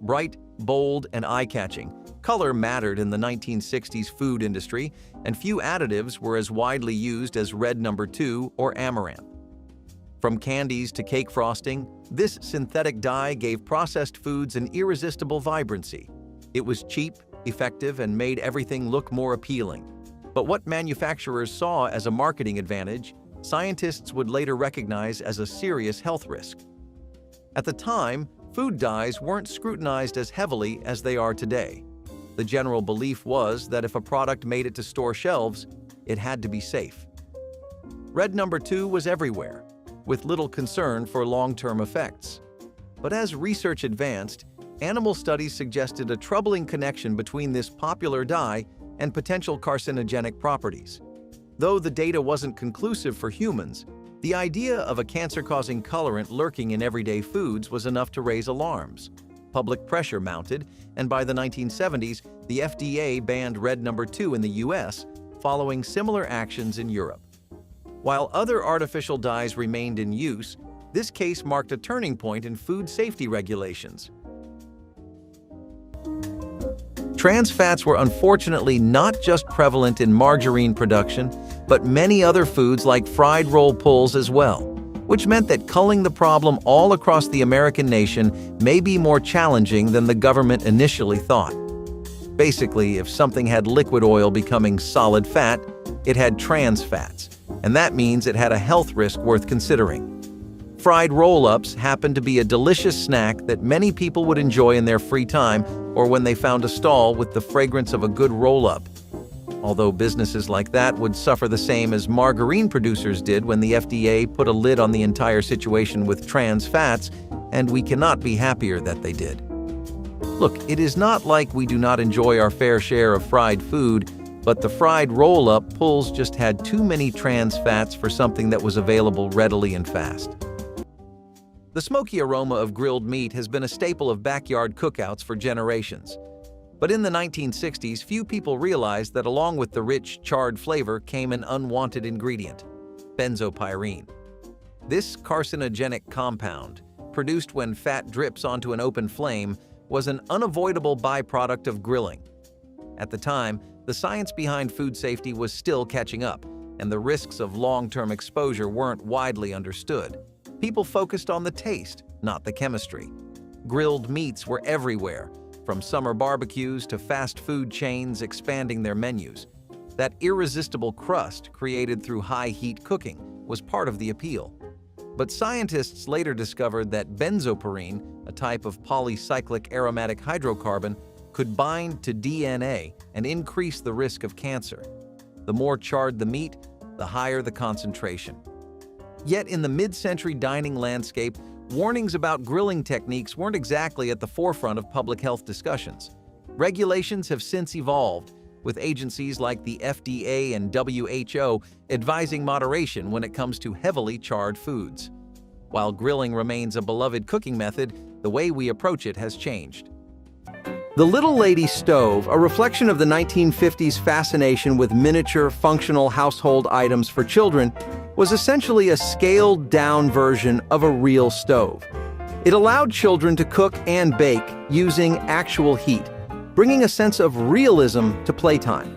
Bright, bold, and eye-catching, color mattered in the 1960s food industry, and few additives were as widely used as red No. 2 or amaranth. From candies to cake frosting, this synthetic dye gave processed foods an irresistible vibrancy. It was cheap, effective, and made everything look more appealing. But what manufacturers saw as a marketing advantage, scientists would later recognize as a serious health risk. At the time, food dyes weren't scrutinized as heavily as they are today. The general belief was that if a product made it to store shelves, it had to be safe. Red number 2 was everywhere, with little concern for long-term effects. But as research advanced, animal studies suggested a troubling connection between this popular dye and potential carcinogenic properties. Though the data wasn't conclusive for humans, the idea of a cancer-causing colorant lurking in everyday foods was enough to raise alarms. Public pressure mounted, and by the 1970s, the FDA banned red number 2 in the US, following similar actions in Europe. While other artificial dyes remained in use, this case marked a turning point in food safety regulations. Trans fats were unfortunately not just prevalent in margarine production, but many other foods like fried roll pulls as well, which meant that culling the problem all across the American nation may be more challenging than the government initially thought. Basically, if something had liquid oil becoming solid fat, it had trans fats, and that means it had a health risk worth considering. Fried roll-ups happened to be a delicious snack that many people would enjoy in their free time or when they found a stall with the fragrance of a good roll-up. Although businesses like that would suffer the same as margarine producers did when the FDA put a lid on the entire situation with trans fats, and we cannot be happier that they did. Look, it is not like we do not enjoy our fair share of fried food, but the fried roll-up pulls just had too many trans fats for something that was available readily and fast. The smoky aroma of grilled meat has been a staple of backyard cookouts for generations. But in the 1960s, few people realized that along with the rich, charred flavor came an unwanted ingredient: benzopyrene. This carcinogenic compound, produced when fat drips onto an open flame, was an unavoidable byproduct of grilling. At the time, the science behind food safety was still catching up, and the risks of long-term exposure weren't widely understood. People focused on the taste, not the chemistry. Grilled meats were everywhere, from summer barbecues to fast food chains expanding their menus. That irresistible crust created through high-heat cooking was part of the appeal. But scientists later discovered that benzopyrene, a type of polycyclic aromatic hydrocarbon, could bind to DNA and increase the risk of cancer. The more charred the meat, the higher the concentration. Yet in the mid-century dining landscape, warnings about grilling techniques weren't exactly at the forefront of public health discussions. Regulations have since evolved, with agencies like the FDA and WHO advising moderation when it comes to heavily charred foods. While grilling remains a beloved cooking method, the way we approach it has changed. The Little Lady Stove, a reflection of the 1950s fascination with miniature, functional household items for children, was essentially a scaled-down version of a real stove. It allowed children to cook and bake using actual heat, bringing a sense of realism to playtime.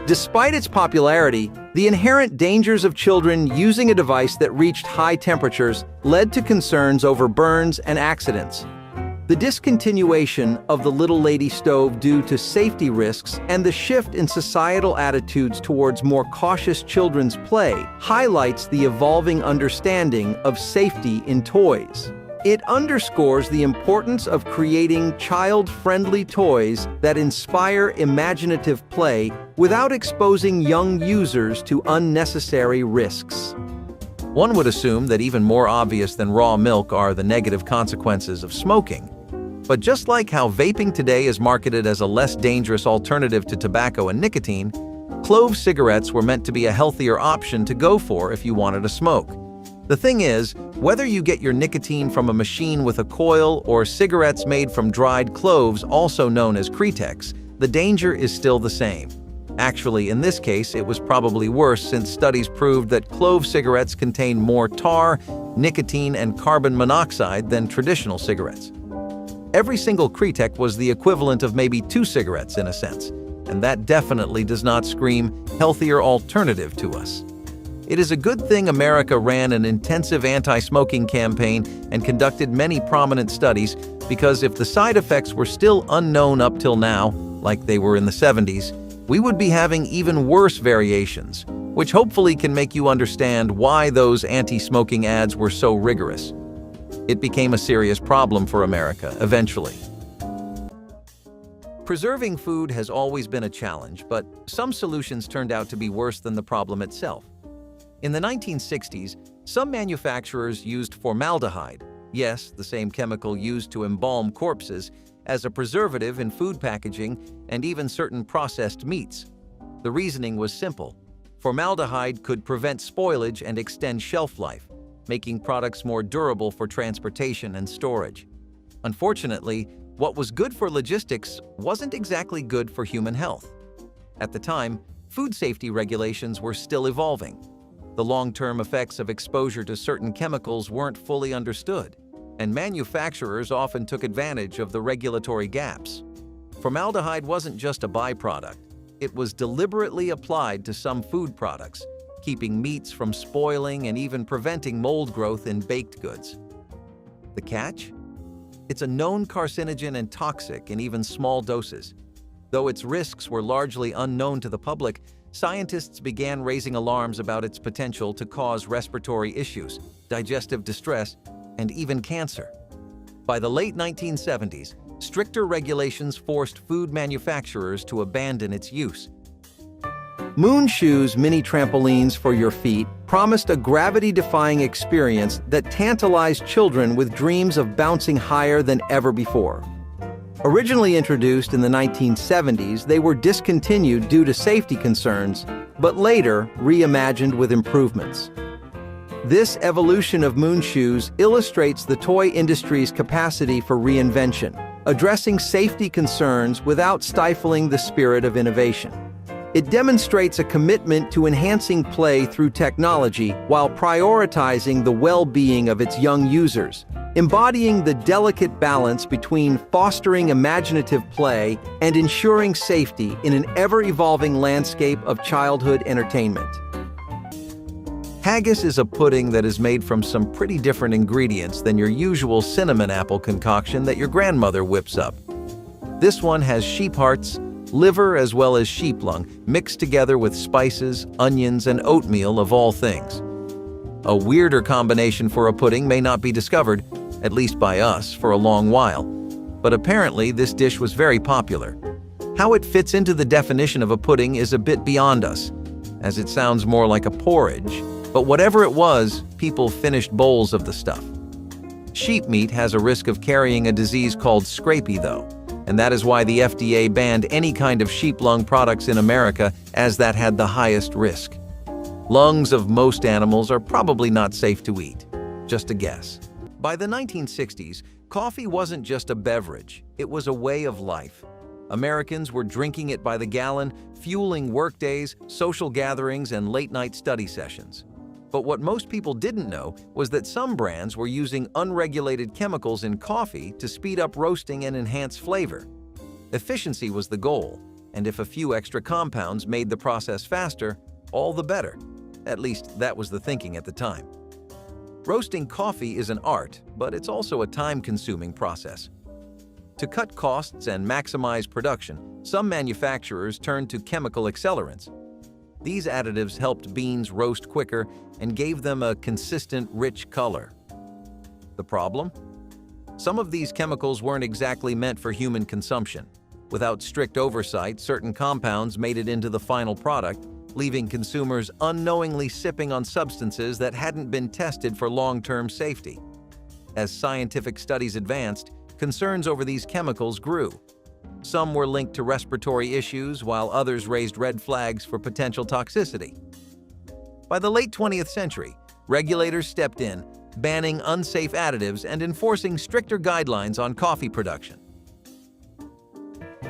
Despite its popularity, the inherent dangers of children using a device that reached high temperatures led to concerns over burns and accidents. The discontinuation of the Little Lady Stove due to safety risks and the shift in societal attitudes towards more cautious children's play highlights the evolving understanding of safety in toys. It underscores the importance of creating child-friendly toys that inspire imaginative play without exposing young users to unnecessary risks. One would assume that even more obvious than raw milk are the negative consequences of smoking. But just like how vaping today is marketed as a less dangerous alternative to tobacco and nicotine, Clove cigarettes were meant to be a healthier option to go for if you wanted to smoke. The thing is, whether you get your nicotine from a machine with a coil or cigarettes made from dried cloves, also known as Kretex, the danger is still the same. Actually, in this case, it was probably worse since studies proved that clove cigarettes contain more tar, nicotine, and carbon monoxide than traditional cigarettes. Every single Kretex was the equivalent of maybe 2 cigarettes in a sense, and that definitely does not scream healthier alternative to us. It is a good thing America ran an intensive anti-smoking campaign and conducted many prominent studies, because if the side effects were still unknown up till now, like they were in the 70s, we would be having even worse variations, which hopefully can make you understand why those anti-smoking ads were so rigorous. It became a serious problem for America eventually. Preserving food has always been a challenge, but some solutions turned out to be worse than the problem itself. In the 1960s, some manufacturers used formaldehyde, yes, the same chemical used to embalm corpses, as a preservative in food packaging and even certain processed meats. The reasoning was simple. Formaldehyde could prevent spoilage and extend shelf life, making products more durable for transportation and storage. Unfortunately, what was good for logistics wasn't exactly good for human health. At the time, food safety regulations were still evolving. The long-term effects of exposure to certain chemicals weren't fully understood, and manufacturers often took advantage of the regulatory gaps. Formaldehyde wasn't just a byproduct. It was deliberately applied to some food products, keeping meats from spoiling and even preventing mold growth in baked goods. The catch? It's a known carcinogen and toxic in even small doses. Though its risks were largely unknown to the public, scientists began raising alarms about its potential to cause respiratory issues, digestive distress, and even cancer. By the late 1970s, stricter regulations forced food manufacturers to abandon its use. Moon Shoes mini trampolines for your feet promised a gravity-defying experience that tantalized children with dreams of bouncing higher than ever before. Originally introduced in the 1970s, they were discontinued due to safety concerns, but later reimagined with improvements. This evolution of Moon Shoes illustrates the toy industry's capacity for reinvention, addressing safety concerns without stifling the spirit of innovation. It demonstrates a commitment to enhancing play through technology while prioritizing the well-being of its young users, embodying the delicate balance between fostering imaginative play and ensuring safety in an ever-evolving landscape of childhood entertainment. Haggis is a pudding that is made from some pretty different ingredients than your usual cinnamon apple concoction that your grandmother whips up. This one has sheep hearts, liver as well as sheep lung, mixed together with spices, onions, and oatmeal of all things. A weirder combination for a pudding may not be discovered, at least by us, for a long while. But apparently this dish was very popular. How it fits into the definition of a pudding is a bit beyond us, as it sounds more like a porridge, but whatever it was, people finished bowls of the stuff. Sheep meat has a risk of carrying a disease called scrapie though, and that is why the FDA banned any kind of sheep lung products in America, as that had the highest risk. Lungs of most animals are probably not safe to eat. Just a guess. By the 1960s, coffee wasn't just a beverage, it was a way of life. Americans were drinking it by the gallon, fueling workdays, social gatherings, and late-night study sessions. But what most people didn't know was that some brands were using unregulated chemicals in coffee to speed up roasting and enhance flavor. Efficiency was the goal, and if a few extra compounds made the process faster, all the better. At least that was the thinking at the time. Roasting coffee is an art, but it's also a time-consuming process. To cut costs and maximize production, some manufacturers turned to chemical accelerants. These additives helped beans roast quicker and gave them a consistent, rich color. The problem? Some of these chemicals weren't exactly meant for human consumption. Without strict oversight, certain compounds made it into the final product, leaving consumers unknowingly sipping on substances that hadn't been tested for long-term safety. As scientific studies advanced, concerns over these chemicals grew. Some were linked to respiratory issues, while others raised red flags for potential toxicity. By the late 20th century, regulators stepped in, banning unsafe additives and enforcing stricter guidelines on coffee production.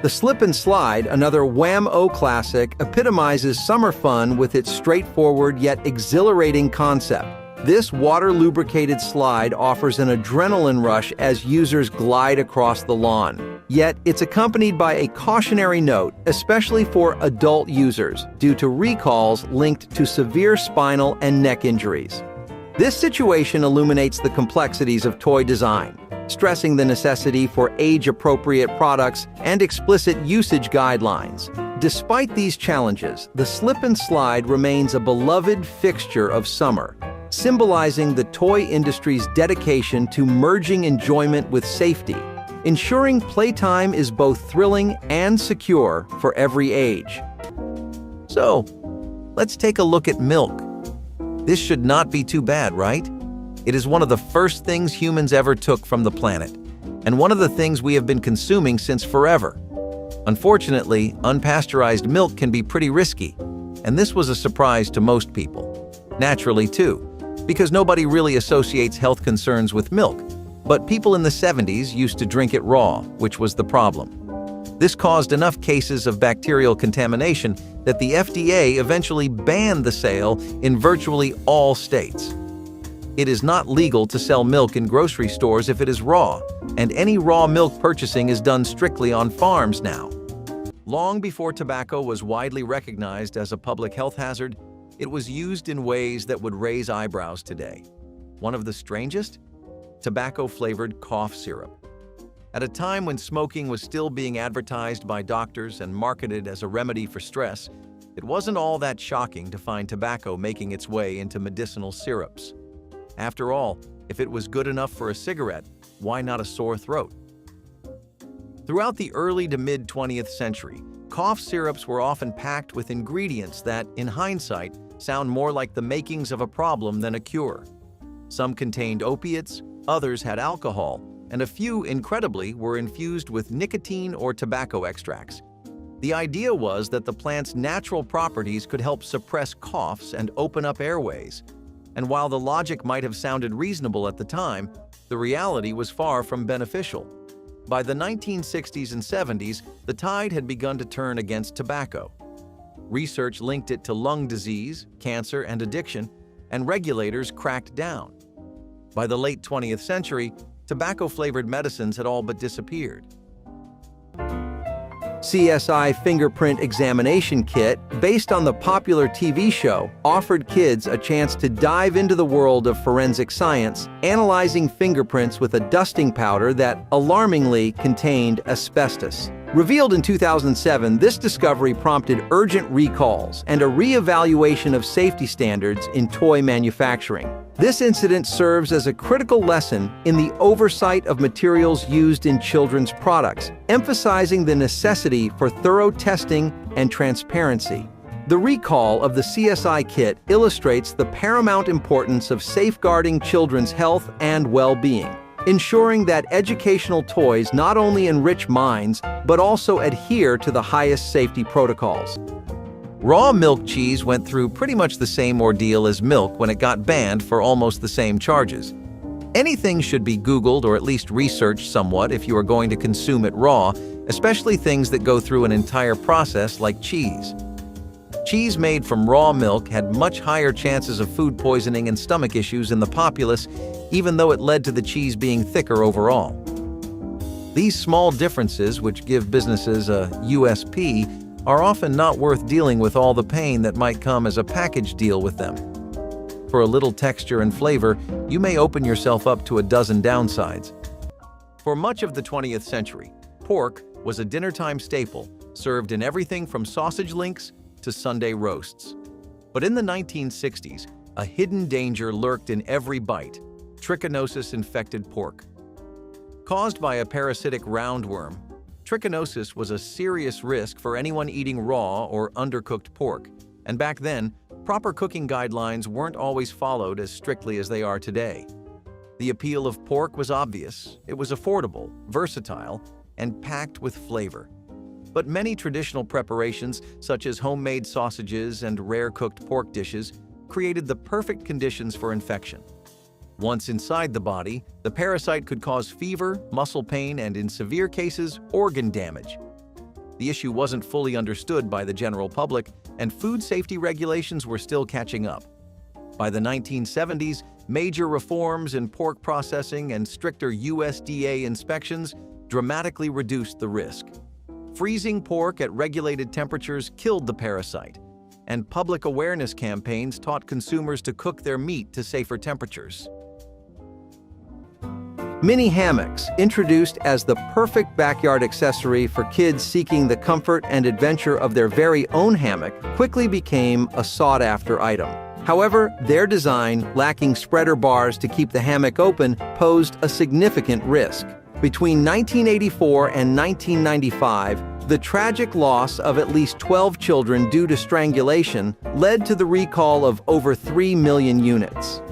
The slip and slide, another Wham-O classic, epitomizes summer fun with its straightforward yet exhilarating concept. This water-lubricated slide offers an adrenaline rush as users glide across the lawn. Yet, it's accompanied by a cautionary note, especially for adult users, due to recalls linked to severe spinal and neck injuries. This situation illuminates the complexities of toy design, stressing the necessity for age-appropriate products and explicit usage guidelines. Despite these challenges, the slip and slide remains a beloved fixture of summer, symbolizing the toy industry's dedication to merging enjoyment with safety, ensuring playtime is both thrilling and secure for every age. So, let's take a look at milk. This should not be too bad, right? It is one of the first things humans ever took from the planet, and one of the things we have been consuming since forever. Unfortunately, unpasteurized milk can be pretty risky, and this was a surprise to most people. Naturally, too, because nobody really associates health concerns with milk, but people in the 70s used to drink it raw, which was the problem. This caused enough cases of bacterial contamination that the FDA eventually banned the sale in virtually all states. It is not legal to sell milk in grocery stores if it is raw, and any raw milk purchasing is done strictly on farms now. Long before tobacco was widely recognized as a public health hazard, it was used in ways that would raise eyebrows today. One of the strangest? Tobacco-flavored cough syrup. At a time when smoking was still being advertised by doctors and marketed as a remedy for stress, it wasn't all that shocking to find tobacco making its way into medicinal syrups. After all, if it was good enough for a cigarette, why not a sore throat? Throughout the early to mid-20th century, cough syrups were often packed with ingredients that, in hindsight, sound more like the makings of a problem than a cure. Some contained opiates, others had alcohol, and a few, incredibly, were infused with nicotine or tobacco extracts. The idea was that the plant's natural properties could help suppress coughs and open up airways. And while the logic might have sounded reasonable at the time, the reality was far from beneficial. By the 1960s and 70s, the tide had begun to turn against tobacco. Research linked it to lung disease, cancer, and addiction, and regulators cracked down. By the late 20th century, tobacco-flavored medicines had all but disappeared. CSI Fingerprint Examination Kit, based on the popular TV show, offered kids a chance to dive into the world of forensic science, analyzing fingerprints with a dusting powder that alarmingly contained asbestos. Revealed in 2007, this discovery prompted urgent recalls and a re-evaluation of safety standards in toy manufacturing. This incident serves as a critical lesson in the oversight of materials used in children's products, emphasizing the necessity for thorough testing and transparency. The recall of the CSI kit illustrates the paramount importance of safeguarding children's health and well-being, ensuring that educational toys not only enrich minds, but also adhere to the highest safety protocols. Raw milk cheese went through pretty much the same ordeal as milk when it got banned for almost the same charges. Anything should be Googled or at least researched somewhat if you are going to consume it raw, especially things that go through an entire process like cheese. Cheese made from raw milk had much higher chances of food poisoning and stomach issues in the populace, even though it led to the cheese being thicker overall. These small differences, which give businesses a USP, are often not worth dealing with all the pain that might come as a package deal with them. For a little texture and flavor, you may open yourself up to a dozen downsides. For much of the 20th century, pork was a dinnertime staple, served in everything from sausage links to Sunday roasts. But in the 1960s, a hidden danger lurked in every bite: trichinosis-infected pork. Caused by a parasitic roundworm, trichinosis was a serious risk for anyone eating raw or undercooked pork, and back then, proper cooking guidelines weren't always followed as strictly as they are today. The appeal of pork was obvious. It was affordable, versatile, and packed with flavor. But many traditional preparations, such as homemade sausages and rare-cooked pork dishes, created the perfect conditions for infection. Once inside the body, the parasite could cause fever, muscle pain, and in severe cases, organ damage. The issue wasn't fully understood by the general public, and food safety regulations were still catching up. By the 1970s, major reforms in pork processing and stricter USDA inspections dramatically reduced the risk. Freezing pork at regulated temperatures killed the parasite, and public awareness campaigns taught consumers to cook their meat to safer temperatures. Mini hammocks, introduced as the perfect backyard accessory for kids seeking the comfort and adventure of their very own hammock, quickly became a sought-after item. However, their design, lacking spreader bars to keep the hammock open, posed a significant risk. Between 1984 and 1995, the tragic loss of at least 12 children due to strangulation led to the recall of over 3 million units.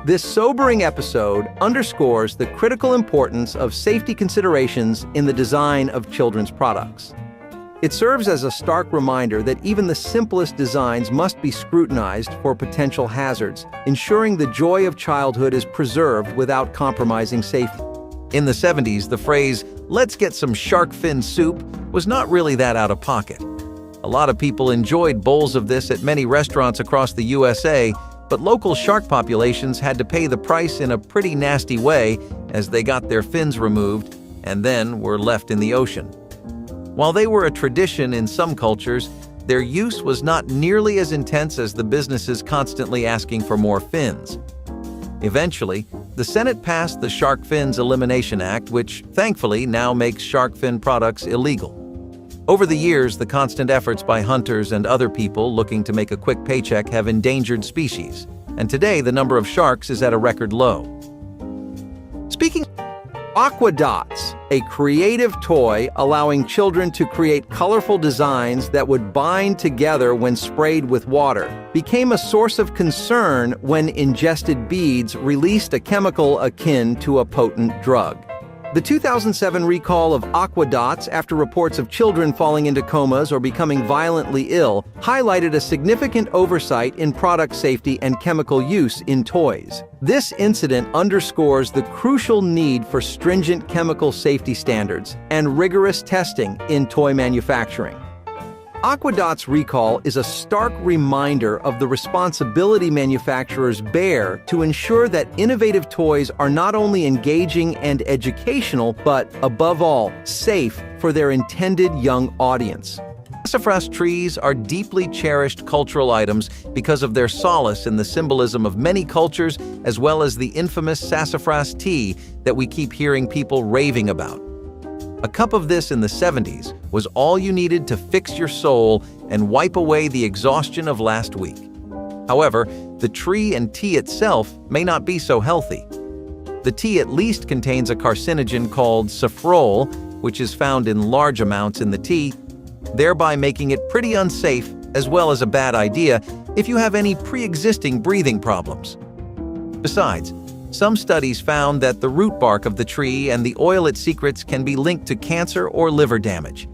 This sobering episode underscores the critical importance of safety considerations in the design of children's products. It serves as a stark reminder that even the simplest designs must be scrutinized for potential hazards, ensuring the joy of childhood is preserved without compromising safety. In the 70s, the phrase, "let's get some shark fin soup," was not really that out of pocket. A lot of people enjoyed bowls of this at many restaurants across the USA, but local shark populations had to pay the price in a pretty nasty way as they got their fins removed and then were left in the ocean. While they were a tradition in some cultures, their use was not nearly as intense as the businesses constantly asking for more fins. Eventually, the Senate passed the Shark Fins Elimination Act, which thankfully now makes shark fin products illegal. Over the years, the constant efforts by hunters and other people looking to make a quick paycheck have endangered species, and today the number of sharks is at a record low. Speaking of Aqua Dots, a creative toy allowing children to create colorful designs that would bind together when sprayed with water, became a source of concern when ingested beads released a chemical akin to a potent drug. The 2007 recall of Aqua Dots after reports of children falling into comas or becoming violently ill highlighted a significant oversight in product safety and chemical use in toys. This incident underscores the crucial need for stringent chemical safety standards and rigorous testing in toy manufacturing. Aqua Dots' recall is a stark reminder of the responsibility manufacturers bear to ensure that innovative toys are not only engaging and educational, but, above all, safe for their intended young audience. Sassafras trees are deeply cherished cultural items because of their solace in the symbolism of many cultures, as well as the infamous sassafras tea that we keep hearing people raving about. A cup of this in the 70s was all you needed to fix your soul and wipe away the exhaustion of last week. However, the tree and tea itself may not be so healthy. The tea at least contains a carcinogen called squirrel, which is found in large amounts in the tea, thereby making it pretty unsafe as well as a bad idea if you have any pre-existing breathing problems. Besides, some studies found that the root bark of the tree and the oil it secretes can be linked to cancer or liver damage.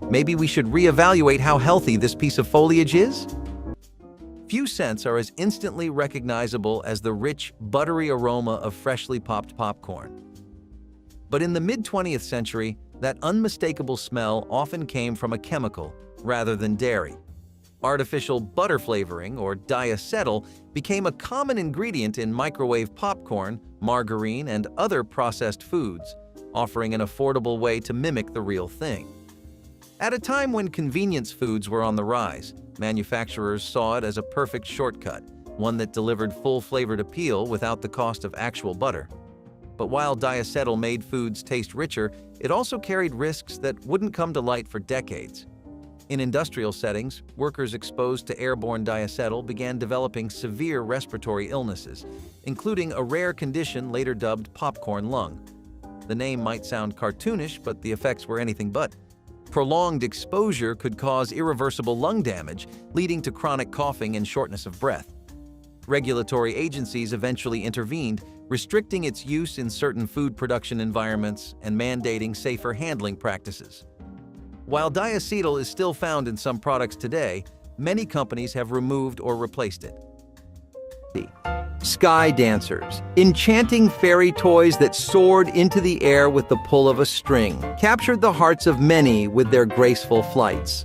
Maybe we should reevaluate how healthy this piece of foliage is? Few scents are as instantly recognizable as the rich, buttery aroma of freshly popped popcorn. But in the mid-20th century, that unmistakable smell often came from a chemical rather than dairy. Artificial butter flavoring, or diacetyl, became a common ingredient in microwave popcorn, margarine, and other processed foods, offering an affordable way to mimic the real thing. At a time when convenience foods were on the rise, manufacturers saw it as a perfect shortcut, one that delivered full-flavored appeal without the cost of actual butter. But while diacetyl made foods taste richer, it also carried risks that wouldn't come to light for decades. In industrial settings, workers exposed to airborne diacetyl began developing severe respiratory illnesses, including a rare condition later dubbed popcorn lung. The name might sound cartoonish, but the effects were anything but. Prolonged exposure could cause irreversible lung damage, leading to chronic coughing and shortness of breath. Regulatory agencies eventually intervened, restricting its use in certain food production environments and mandating safer handling practices. While diacetyl is still found in some products today, many companies have removed or replaced it. Sky dancers, enchanting fairy toys that soared into the air with the pull of a string, captured the hearts of many with their graceful flights.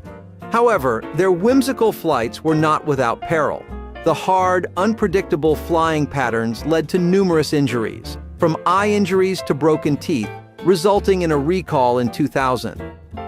However, their whimsical flights were not without peril. The hard, unpredictable flying patterns led to numerous injuries. From eye injuries to broken teeth, resulting in a recall in 2000.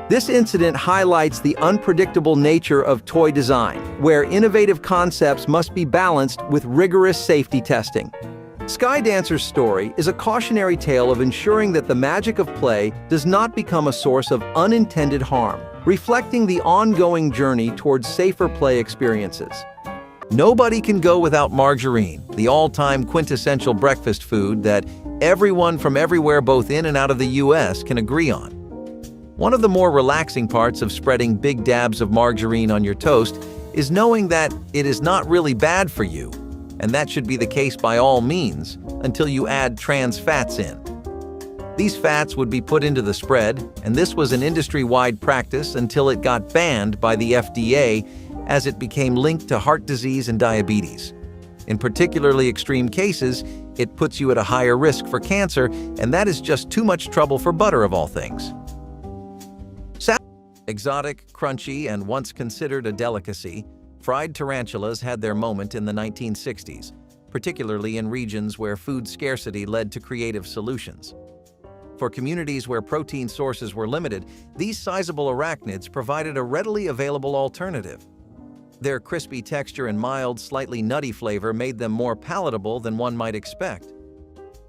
This incident highlights the unpredictable nature of toy design, where innovative concepts must be balanced with rigorous safety testing. Skydancer's story is a cautionary tale of ensuring that the magic of play does not become a source of unintended harm, reflecting the ongoing journey towards safer play experiences. Nobody can go without margarine, the all-time quintessential breakfast food that everyone from everywhere, both in and out of the US, can agree on. One of the more relaxing parts of spreading big dabs of margarine on your toast is knowing that it is not really bad for you, and that should be the case by all means until you add trans fats in. These fats would be put into the spread, and this was an industry-wide practice until it got banned by the FDA as it became linked to heart disease and diabetes. In particularly extreme cases, it puts you at a higher risk for cancer, and that is just too much trouble for butter of all things. Exotic, crunchy, and once considered a delicacy, fried tarantulas had their moment in the 1960s, particularly in regions where food scarcity led to creative solutions. For communities where protein sources were limited, these sizable arachnids provided a readily available alternative. Their crispy texture and mild, slightly nutty flavor made them more palatable than one might expect.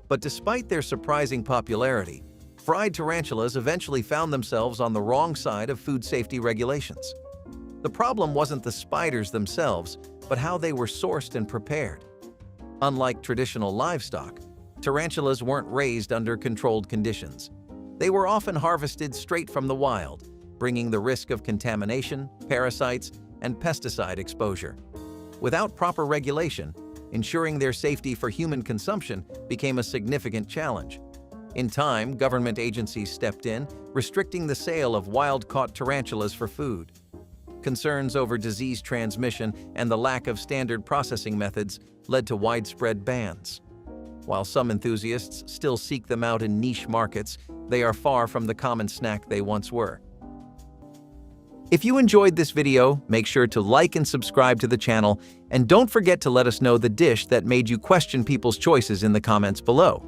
But despite their surprising popularity, fried tarantulas eventually found themselves on the wrong side of food safety regulations. The problem wasn't the spiders themselves, but how they were sourced and prepared. Unlike traditional livestock, tarantulas weren't raised under controlled conditions. They were often harvested straight from the wild, bringing the risk of contamination, parasites, and pesticide exposure. Without proper regulation, ensuring their safety for human consumption became a significant challenge. In time, government agencies stepped in, restricting the sale of wild-caught tarantulas for food. Concerns over disease transmission and the lack of standard processing methods led to widespread bans. While some enthusiasts still seek them out in niche markets, they are far from the common snack they once were. If you enjoyed this video, make sure to like and subscribe to the channel, and don't forget to let us know the dish that made you question people's choices in the comments below.